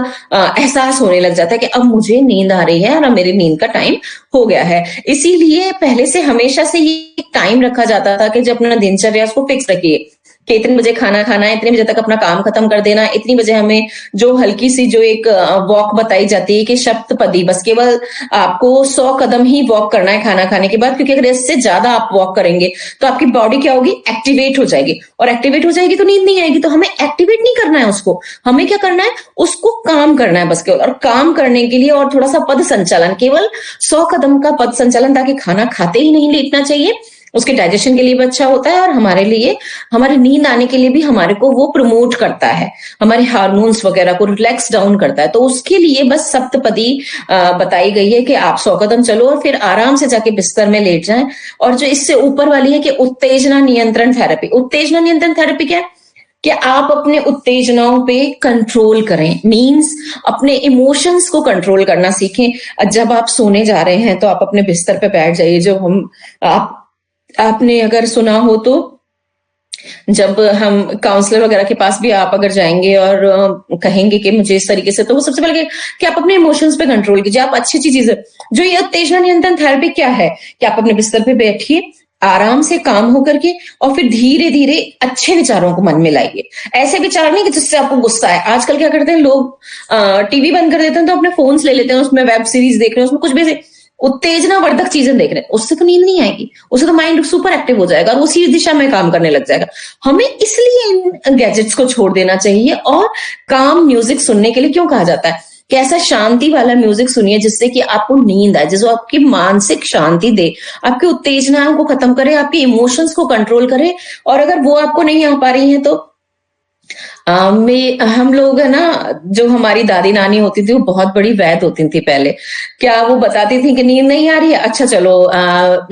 एहसास होने लग जाता है कि अब मुझे नींद आ रही है और अब मेरी नींद का टाइम हो गया है। इसीलिए पहले से हमेशा से ये टाइम रखा जाता था कि जब अपना दिनचर्या उसको फिक्स रखिए कि इतने बजे खाना खाना है, इतने बजे तक अपना काम खत्म कर देना, इतनी बजे हमें जो हल्की सी जो एक वॉक बताई जाती है कि सप्तपदी, बस केवल आपको 100 कदम ही वॉक करना है खाना खाने के बाद, क्योंकि अगर इससे ज्यादा आप वॉक करेंगे तो आपकी बॉडी क्या होगी, एक्टिवेट हो जाएगी, और एक्टिवेट हो जाएगी तो नींद नहीं आएगी। तो हमें एक्टिवेट नहीं करना है उसको, हमें क्या करना है, उसको काम करना है बस केवल। और काम करने के लिए और थोड़ा सा पद संचालन, केवल 100 कदम का पद संचालन, ताकि खाना खाते ही नहीं लेटना चाहिए, उसके डाइजेशन के लिए भी अच्छा होता है और हमारे लिए, हमारे नींद आने के लिए भी हमारे को वो प्रमोट करता है, हमारे हार्मोन्स वगैरह को रिलैक्स डाउन करता है। तो उसके लिए बस सप्तपदी बताई गई है कि आप 100 कदम चलो और फिर आराम से जाके बिस्तर में लेट जाएं। और जो इससे ऊपर वाली है कि उत्तेजना नियंत्रण थेरेपी। उत्तेजना नियंत्रण थेरेपी क्या है कि आप अपने उत्तेजनाओं पे कंट्रोल करें, मींस अपने इमोशंस को कंट्रोल करना सीखें। जब आप सोने जा रहे हैं तो आप अपने बिस्तर पे बैठ जाइए। जो हम आप आपने अगर सुना हो तो जब हम काउंसलर वगैरह के पास भी आप अगर जाएंगे और कहेंगे कि मुझे इस तरीके से, तो वो सबसे पहले कि आप अपने इमोशंस पे कंट्रोल कीजिए, आप अच्छी अच्छी चीजें। जो ये उत्तेजना नियंत्रण थेरेपी क्या है कि आप अपने बिस्तर पे बैठिए आराम से काम होकर के और फिर धीरे धीरे अच्छे विचारों को मन में लाइए। ऐसे विचार नहीं कि जिससे आपको गुस्सा है। आजकल क्या करते हैं लोग, टीवी बंद कर देते हैं तो अपने फोन्स ले लेते हैं, उसमें वेब सीरीज देख रहे हैं, उसमें कुछ भी उत्तेजनावर्धक चीजें देख रहे हैं, उससे तो नींद नहीं आएगी, उससे तो माइंड सुपर एक्टिव हो जाएगा और उसी दिशा में काम करने लग जाएगा। हमें इसलिए इन गैजेट्स को छोड़ देना चाहिए और काम म्यूजिक सुनने के लिए क्यों कहा जाता है कि ऐसा शांति वाला म्यूजिक सुनिए जिससे कि आपको नींद आए, जो आपकी मानसिक शांति दे, आपकी उत्तेजनाओं को खत्म करे, आपके इमोशंस को कंट्रोल करे। और अगर वो आपको नहीं आ पा रही है तो हम लोग है ना, जो हमारी दादी नानी होती थी वो बहुत बड़ी वैद होती थी पहले। क्या वो बताती थी कि नींद नहीं आ रही है, अच्छा चलो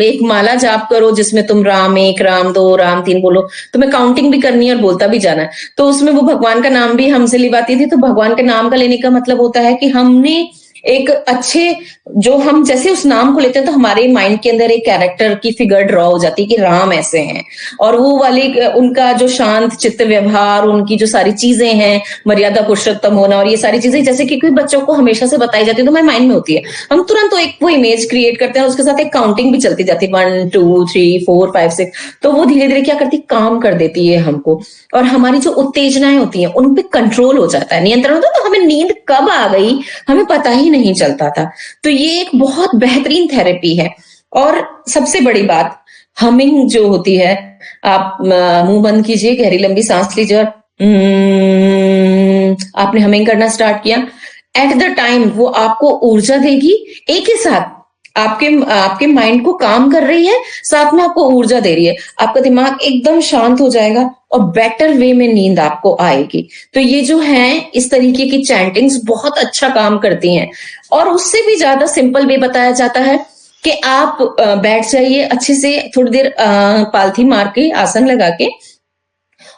एक माला जाप करो जिसमें तुम राम 1 राम 2 राम 3 बोलो, तुम्हें काउंटिंग भी करनी है और बोलता भी जाना है। तो उसमें वो भगवान का नाम भी हमसे लिवाती थी। तो भगवान के नाम का लेने का मतलब होता है कि हमने एक अच्छे, जो हम जैसे उस नाम को लेते हैं तो हमारे माइंड के अंदर एक कैरेक्टर की फिगर ड्रॉ हो जाती है कि राम ऐसे हैं। और वो वाले उनका जो शांत चित्त व्यवहार, उनकी जो सारी चीजें हैं, मर्यादा पुरुषोत्तम होना और ये सारी चीजें जैसे कि कोई बच्चों को हमेशा से बताई जाती है तो हमारे माइंड में होती है। हम तुरंत तो एक वो इमेज क्रिएट करते हैं और उसके साथ एक काउंटिंग भी चलती जाती है 1 2 3 4 5 6। तो वो धीरे धीरे क्या करती, काम कर देती है हमको और हमारी जो उत्तेजनाएं होती हैं उन पे कंट्रोल हो जाता है, नियंत्रण होता है। तो हमें नींद कब आ गई हमें पता ही नहीं चलता था। तो ये एक बहुत बेहतरीन थेरेपी है। और सबसे बड़ी बात, हमिंग जो होती है, आप मुंह बंद कीजिए, गहरी लंबी सांस लीजिए और आपने हमिंग करना स्टार्ट किया, एट द टाइम वो आपको ऊर्जा देगी। एक ही साथ आपके आपके माइंड को काम कर रही है, साथ में आपको ऊर्जा दे रही है, आपका दिमाग एकदम शांत हो जाएगा और बेटर वे में नींद आपको आएगी। तो ये जो है इस तरीके की चैंटिंग्स बहुत अच्छा काम करती हैं। और उससे भी ज्यादा सिंपल वे बताया जाता है कि आप बैठ जाइए अच्छे से, थोड़ी देर पालथी मार के, आसन लगा के,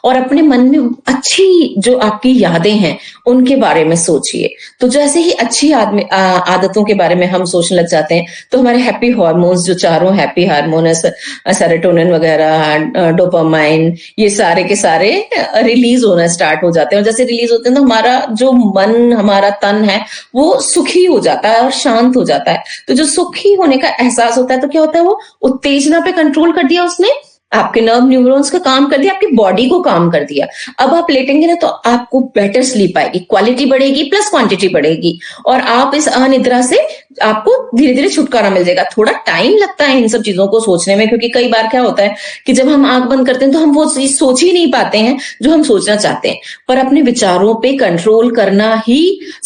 और अपने मन में अच्छी जो आपकी यादें हैं उनके बारे में सोचिए। तो जैसे ही अच्छी आदतों के बारे में हम सोचने लग जाते हैं तो हमारे हैप्पी हार्मोन्स, जो चारों हैप्पी हार्मोन है, सेरोटोनिन वगैरह, डोपामाइन, ये सारे के सारे रिलीज होना स्टार्ट हो जाते हैं। और जैसे रिलीज होते हैं तो हमारा जो मन, हमारा तन है वो सुखी हो जाता है और शांत हो जाता है। तो जो सुखी होने का एहसास होता है तो क्या होता है, वो उत्तेजना पे कंट्रोल कर दिया उसने, आपके नर्व न्यूरॉन्स का काम कर दिया, आपकी बॉडी को काम कर दिया। अब आप लेटेंगे ना तो आपको बेटर स्लीप आएगी, क्वालिटी बढ़ेगी प्लस क्वांटिटी बढ़ेगी और आप इस अनिद्रा से आपको धीरे धीरे छुटकारा मिल जाएगा। थोड़ा टाइम लगता है इन सब चीजों को सोचने में, क्योंकि कई बार क्या होता है कि जब हम आंख बंद करते हैं तो हम वो चीज सोच ही नहीं पाते हैं जो हम सोचना चाहते हैं। पर अपने विचारों पे कंट्रोल करना ही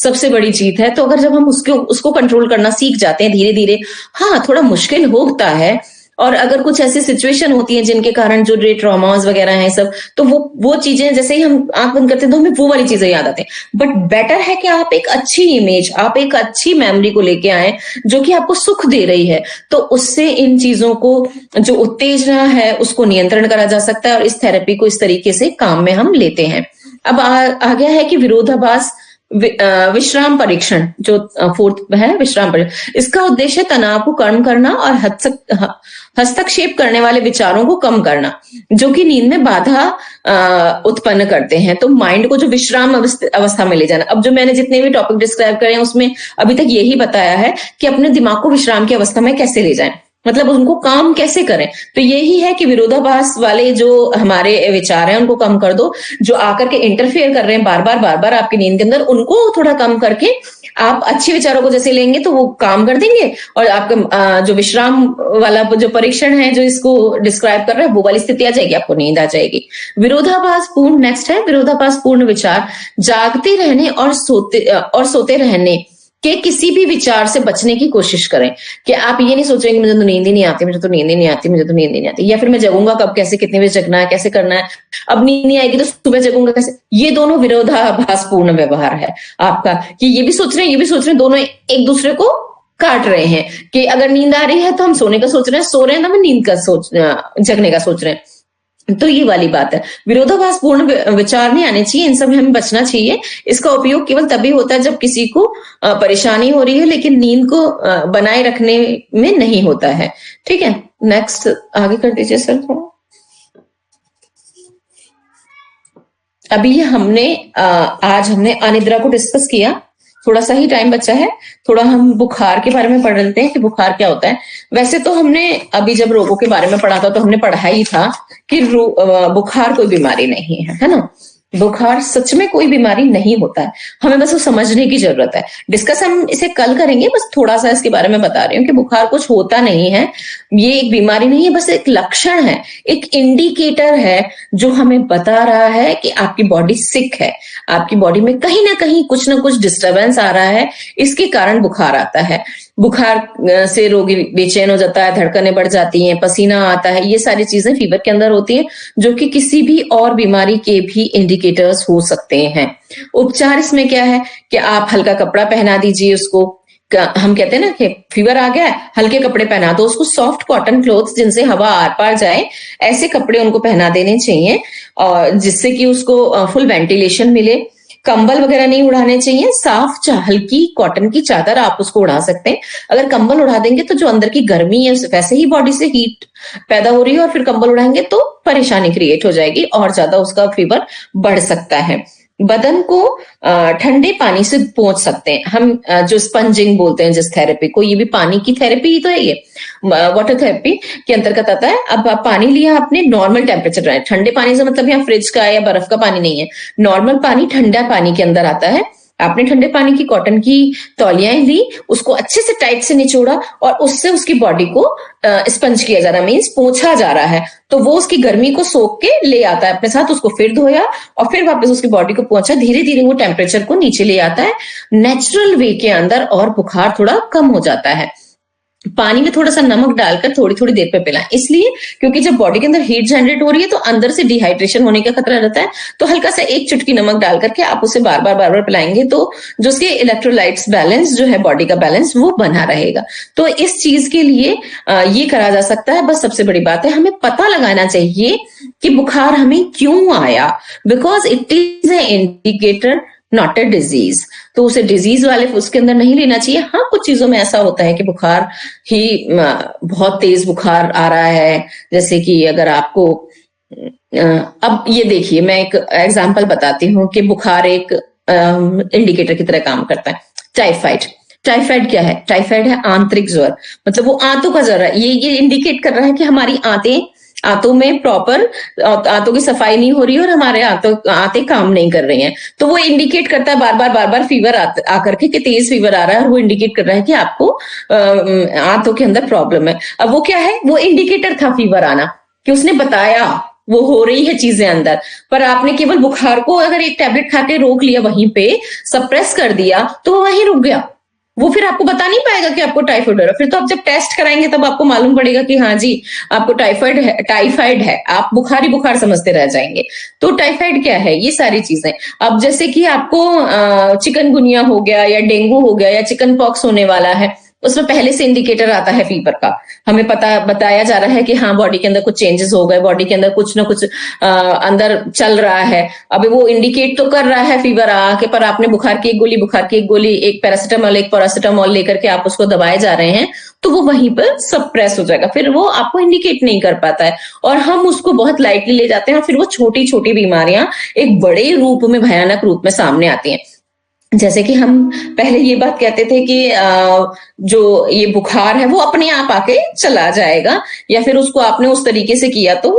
सबसे बड़ी चीज है। तो अगर जब हम उसको कंट्रोल करना सीख जाते हैं धीरे धीरे, हाँ थोड़ा मुश्किल होता है। और अगर कुछ ऐसी सिचुएशन होती है जिनके कारण जो ट्रॉमास वगैरह हैं सब, तो वो चीजें जैसे ही हम आंख बंद करते हैं तो हमें वो वाली चीजें याद आती हैं। बट बेटर है कि आप एक अच्छी इमेज, आप एक अच्छी मेमोरी को लेके आए जो कि आपको सुख दे रही है। तो उससे इन चीजों को, जो उत्तेजना है उसको नियंत्रण करा जा सकता है और इस थेरेपी को इस तरीके से काम में हम लेते हैं। अब आ गया है कि विरोधाभास विश्राम परीक्षण, जो फोर्थ है विश्राम परीक्षण। इसका उद्देश्य तनाव को कम करना और हस्तक्षेप करने वाले विचारों को कम करना जो कि नींद में बाधा उत्पन्न करते हैं। तो माइंड को जो विश्राम अवस्था में ले जाना। अब जो मैंने जितने भी टॉपिक डिस्क्राइब करे हैं उसमें अभी तक यही बताया है कि अपने दिमाग को विश्राम की अवस्था में कैसे ले जाएं, मतलब उनको काम कैसे करें। तो यही है कि विरोधाभास वाले जो हमारे विचार हैं उनको कम कर दो, जो आकर के इंटरफेयर कर रहे हैं बार बार आपकी नींद के अंदर, उनको थोड़ा कम करके आप अच्छे विचारों को जैसे लेंगे तो वो काम कर देंगे। और आपका जो विश्राम वाला जो परीक्षण है जो इसको डिस्क्राइब कर रहा है वो वाली स्थिति आ जाएगी, आपको नींद आ जाएगी। विरोधाभास पूर्ण, नेक्स्ट है विरोधाभास पूर्ण विचार, जागते रहने और सोते रहने कि किसी भी विचार से बचने की कोशिश करें, कि आप ये नहीं सोचेंगे मुझे तो नींद ही नहीं आती, मुझे तो नींद ही नहीं आती, मुझे तो नींद ही नहीं आती, या फिर मैं जगूंगा कब, कैसे, कितने बजे जगना है, कैसे करना है, अब नींद नहीं आएगी तो सुबह जगूंगा कैसे। ये दोनों विरोधाभासपूर्ण व्यवहार है आपका, कि ये भी सोच रहे हैं, ये भी सोच रहे हैं, दोनों एक दूसरे को काट रहे हैं। कि अगर नींद आ रही है तो हम सोने का सोच रहे हैं, सो रहे हैं तो हम नींद का जगने का सोच रहे हैं। तो ये वाली बात है, विरोधाभासपूर्ण विचार नहीं आने चाहिए, इन सब में हमें बचना चाहिए। इसका उपयोग केवल तभी होता है जब किसी को परेशानी हो रही है, लेकिन नींद को बनाए रखने में नहीं होता है। ठीक है, नेक्स्ट आगे कर दीजिए सर थोड़ा। अभी आज हमने अनिद्रा को डिस्कस किया, थोड़ा सा ही टाइम बचा है, थोड़ा हम बुखार के बारे में पढ़ लेते हैं कि बुखार क्या होता है। वैसे तो हमने अभी जब रोगों के बारे में पढ़ा था तो हमने पढ़ा ही था कि बुखार कोई बीमारी नहीं है ना। बुखार सच में कोई बीमारी नहीं होता है, हमें बस वो समझने की जरूरत है। डिस्कस हम इसे कल करेंगे, बस थोड़ा सा इसके बारे में बता रही हूँ कि बुखार कुछ होता नहीं है, ये एक बीमारी नहीं है, बस एक लक्षण है, एक इंडिकेटर है जो हमें बता रहा है कि आपकी बॉडी सिक है, आपकी बॉडी में कहीं ना कुछ डिस्टरबेंस आ रहा है, इसके कारण बुखार आता है। बुखार से रोगी बेचैन हो जाता है, धड़कनें बढ़ जाती हैं, पसीना आता है, ये सारी चीजें फीवर के अंदर होती हैं, जो कि किसी भी और बीमारी के भी इंडिकेटर्स हो सकते हैं। उपचार इसमें क्या है कि आप हल्का कपड़ा पहना दीजिए उसको। हम कहते हैं ना कि फीवर आ गया है, हल्के कपड़े पहना दो उसको, सॉफ्ट कॉटन क्लोथ्स जिनसे हवा आर पार जाए, ऐसे कपड़े उनको पहना देने चाहिए, और जिससे कि उसको फुल वेंटिलेशन मिले। कंबल वगैरह नहीं उड़ाने चाहिए, साफ हल्की कॉटन की चादर आप उसको उड़ा सकते हैं। अगर कंबल उड़ा देंगे तो जो अंदर की गर्मी है, वैसे ही बॉडी से हीट पैदा हो रही है, और फिर कंबल उड़ाएंगे तो परेशानी क्रिएट हो जाएगी और ज्यादा उसका फीवर बढ़ सकता है। बदन को ठंडे पानी से पोंछ सकते हैं हम, जो स्पंजिंग बोलते हैं जिस थेरेपी को, ये भी पानी की थेरेपी ही तो है, ये वाटर थेरेपी के अंतर्गत आता है। अब आप पानी लिया आपने, नॉर्मल टेम्परेचर है, ठंडे पानी से मतलब यहाँ फ्रिज का या बर्फ का पानी नहीं है, नॉर्मल पानी ठंडा पानी के अंदर आता है। आपने ठंडे पानी की कॉटन की तौलियाएं ली, उसको अच्छे से टाइट से निचोड़ा और उससे उसकी बॉडी को स्पंज किया जा रहा है, मीन्स पोंछा जा रहा है, तो वो उसकी गर्मी को सोख के ले आता है अपने साथ, उसको फिर धोया और फिर वापस उसकी बॉडी को पोंछा, धीरे धीरे वो टेम्परेचर को नीचे ले आता है नेचुरल वे के अंदर, और बुखार थोड़ा कम हो जाता है। पानी में थोड़ा सा नमक डालकर थोड़ी थोड़ी देर पे पिलाएं, इसलिए क्योंकि जब बॉडी के अंदर हीट जनरेट हो रही है तो अंदर से डिहाइड्रेशन होने का खतरा रहता है, तो हल्का सा एक चुटकी नमक डाल करके आप उसे बार बार पिलाएंगे तो जो उसके इलेक्ट्रोलाइट्स बैलेंस जो है, बॉडी का बैलेंस, वो बना रहेगा। तो इस चीज के लिए ये करा जा सकता है। बस सबसे बड़ी बात है, हमें पता लगाना चाहिए कि बुखार हमें क्यों आया, because it is a indicator not a disease. तो उसे डिजीज वाले उसके अंदर नहीं लेना चाहिए। हाँ, कुछ चीजों में ऐसा होता है कि बुखार ही बहुत तेज बुखार आ रहा है, जैसे कि अगर आपको अब ये देखिए, मैं एक एग्जांपल बताती हूँ कि बुखार एक इंडिकेटर की तरह काम करता है। टाइफाइड, टाइफाइड क्या है? टाइफाइड है आंतरिक ज्वर, मतलब वो आंतों का ज्वर है। ये इंडिकेट कर रहा है कि हमारी आंतों में प्रॉपर आंतों की सफाई नहीं हो रही है और हमारे आंतें काम नहीं कर रही हैं। तो वो इंडिकेट करता है बार बार फीवर आकर के कि तेज फीवर आ रहा है, और वो इंडिकेट कर रहा है कि आपको आंतों के अंदर प्रॉब्लम है। अब वो क्या है? वो इंडिकेटर था फीवर आना, कि उसने बताया वो हो रही है चीजें अंदर, पर आपने केवल बुखार को अगर एक टैबलेट खा के रोक लिया, वहीं पे सप्रेस कर दिया, तो वो वहीं रुक गया। वो फिर आपको बता नहीं पाएगा कि आपको टाइफाइड हो रहा है। फिर तो आप जब टेस्ट कराएंगे तब आपको मालूम पड़ेगा कि हाँ जी आपको टाइफाइड है, आप बुखार बुखार समझते रह जाएंगे। तो टाइफाइड क्या है? ये सारी चीजें। अब जैसे कि आपको चिकनगुनिया हो गया या डेंगू हो गया या चिकन पॉक्स होने वाला है, उसमें पहले से इंडिकेटर आता है फीवर का, हमें बताया जा रहा है कि हाँ बॉडी के अंदर कुछ चेंजेस हो गए, बॉडी के अंदर कुछ ना कुछ अंदर चल रहा है। अभी वो इंडिकेट तो कर रहा है फीवर आके, पर आपने बुखार की एक गोली, एक पैरासिटामोल लेकर के आप उसको दबाए जा रहे हैं, तो वो वहीं पर सप्रेस हो जाएगा, फिर वो आपको इंडिकेट नहीं कर पाता है, और हम उसको बहुत लाइटली ले जाते हैं। फिर वो छोटी छोटी बीमारियां एक बड़े रूप में, भयानक रूप में सामने आती हैं। जैसे कि हम पहले ये बात कहते थे कि जो ये बुखार है वो अपने आप आके चला जाएगा, या फिर उसको आपने उस तरीके से किया तो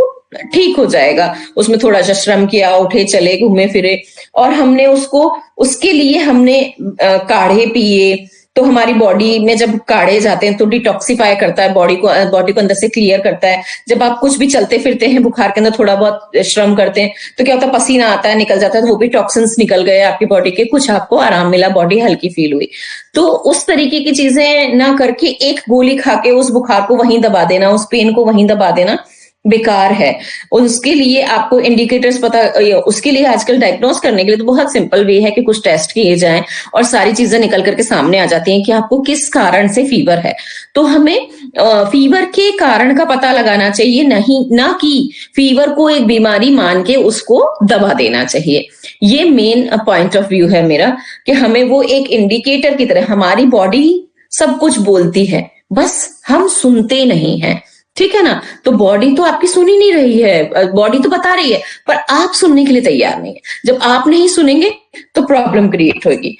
ठीक हो जाएगा, उसमें थोड़ा सा श्रम किया, उठे चले, घूमे फिरे, और हमने उसके लिए हमने काढ़े पिए, तो हमारी बॉडी में जब काढ़े जाते हैं तो डिटॉक्सिफाई करता है बॉडी को अंदर से क्लियर करता है। जब आप कुछ भी चलते फिरते हैं बुखार के अंदर थोड़ा बहुत श्रम करते हैं तो क्या होता है, पसीना आता है, निकल जाता है, तो वो भी टॉक्सिन्स निकल गए आपकी बॉडी के, कुछ आपको आराम मिला, बॉडी हल्की फील हुई। तो उस तरीके की चीजें ना करके एक गोली खा के उस बुखार को वहीं दबा देना, उस पेन को वहीं दबा देना बेकार है। उसके लिए आपको इंडिकेटर्स पता, उसके लिए आजकल डायग्नोस करने के लिए तो बहुत सिंपल वे है कि कुछ टेस्ट किए जाएं और सारी चीजें निकल करके सामने आ जाती हैं कि आपको किस कारण से फीवर है। तो हमें फीवर के कारण का पता लगाना चाहिए, नहीं ना कि फीवर को एक बीमारी मान के उसको दबा देना चाहिए। ये मेन पॉइंट ऑफ व्यू है मेरा, कि हमें वो एक इंडिकेटर की तरह, हमारी बॉडी सब कुछ बोलती है, बस हम सुनते नहीं हैं, ठीक है ना। तो बॉडी तो आपकी सुन ही नहीं रही है, बॉडी तो बता रही है पर आप सुनने के लिए तैयार नहीं है। जब आप नहीं सुनेंगे तो प्रॉब्लम क्रिएट होगी।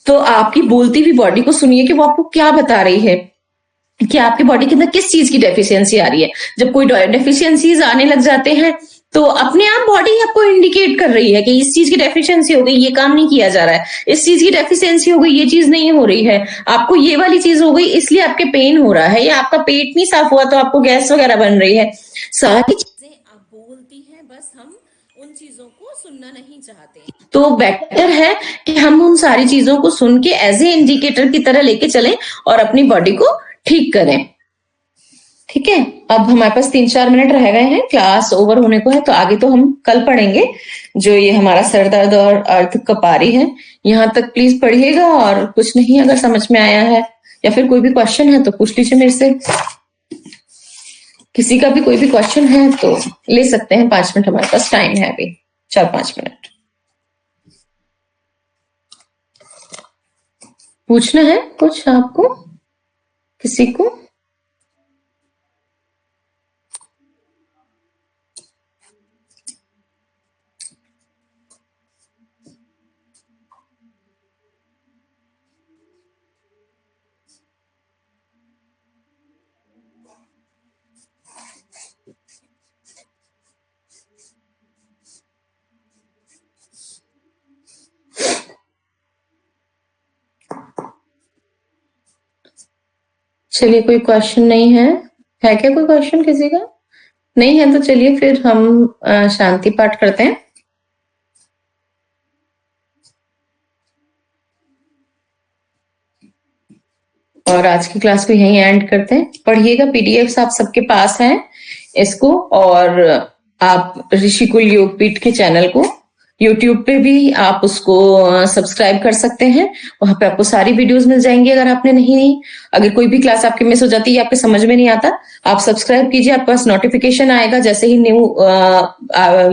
तो आपकी बोलती हुई बॉडी को सुनिए कि वो आपको क्या बता रही है, कि आपकी बॉडी के अंदर किस चीज की डेफिशिएंसी आ रही है। जब कोई डेफिशिएंसीज आने लग जाते हैं तो अपने आप बॉडी आपको इंडिकेट कर रही है कि इस चीज की डेफिशिएंसी हो गई, ये काम नहीं किया जा रहा है, इस चीज की डेफिशिएंसी हो गई, ये चीज नहीं हो रही है, आपको ये वाली चीज हो गई इसलिए आपके पेन हो रहा है, या आपका पेट नहीं साफ हुआ तो आपको गैस वगैरह बन रही है। सारी चीजें आप बोलती हैं, बस हम उन चीजों को सुनना नहीं चाहते। तो बेटर है कि हम उन सारी चीजों को सुन के एज ए इंडिकेटर की तरह लेके चलें और अपनी बॉडी को ठीक करें। ठीक है, अब हमारे पास 3-4 मिनट रह गए हैं, क्लास ओवर होने को है, तो आगे तो हम कल पढ़ेंगे। जो ये हमारा सर दर्द और अर्ध कपारी है, यहाँ तक प्लीज पढ़िएगा, और कुछ नहीं अगर समझ में आया है या फिर कोई भी क्वेश्चन है तो पूछ लीजिए मेरे से। किसी का भी कोई भी क्वेश्चन है तो ले सकते हैं, 5 मिनट हमारे पास टाइम है अभी, 4-5 मिनट पूछना है कुछ आपको, किसी को। चलिए, कोई क्वेश्चन नहीं है, है क्या कोई क्वेश्चन किसी का? नहीं है तो चलिए फिर हम शांति पाठ करते हैं और आज की क्लास को यहीं एंड करते हैं। पढ़िएगा, पीडीएफ्स आप सबके पास हैं इसको, और आप ऋषिकुल योगपीठ के चैनल को यूट्यूब पे भी आप उसको सब्सक्राइब कर सकते हैं, वहां पे आपको सारी वीडियोस मिल जाएंगी। अगर आपने नहीं, अगर कोई भी क्लास आपके मिस हो जाती है, आपके समझ में नहीं आता, आप सब्सक्राइब कीजिए, आपके पास नोटिफिकेशन आएगा जैसे ही न्यू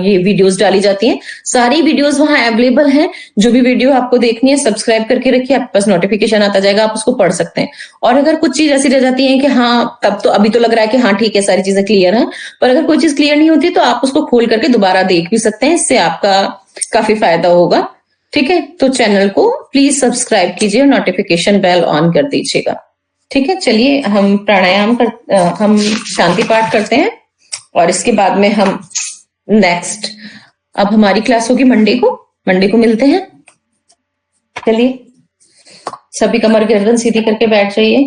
ये वीडियोस डाली जाती हैं। सारी वीडियोस वहां अवेलेबल हैं, जो भी वीडियो आपको देखनी है सब्सक्राइब करके रखिए, आपके पास नोटिफिकेशन आता जाएगा, आप उसको पढ़ सकते हैं। और अगर कुछ चीज ऐसी रह जाती है कि हाँ, तब तो अभी तो लग रहा है कि हाँ ठीक है सारी चीजें क्लियर है, पर अगर कोई चीज क्लियर नहीं होती तो आप उसको खोल करके दोबारा देख भी सकते हैं, इससे आपका काफी फायदा होगा। ठीक है, तो चैनल को प्लीज सब्सक्राइब कीजिए और नोटिफिकेशन बेल ऑन कर दीजिएगा। ठीक है, चलिए हम हम शांति पाठ करते हैं और इसके बाद में हम नेक्स्ट, अब हमारी क्लास होगी मंडे को मिलते हैं। चलिए, सभी कमर गर्दन सीधी करके बैठ जाइए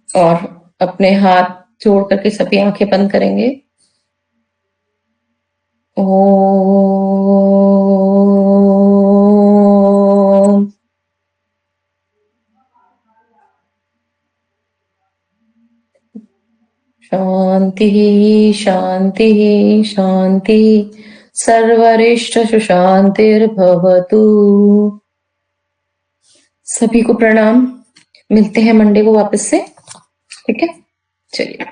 और अपने हाथ जोड़ करके सभी आंखें बंद करेंगे। ओम शांति शांति शांति, सर्वरिष्ट सुशांतिर्भवतु। सभी को प्रणाम, मिलते हैं मंडे को वापस से। ठीक है, चलिए।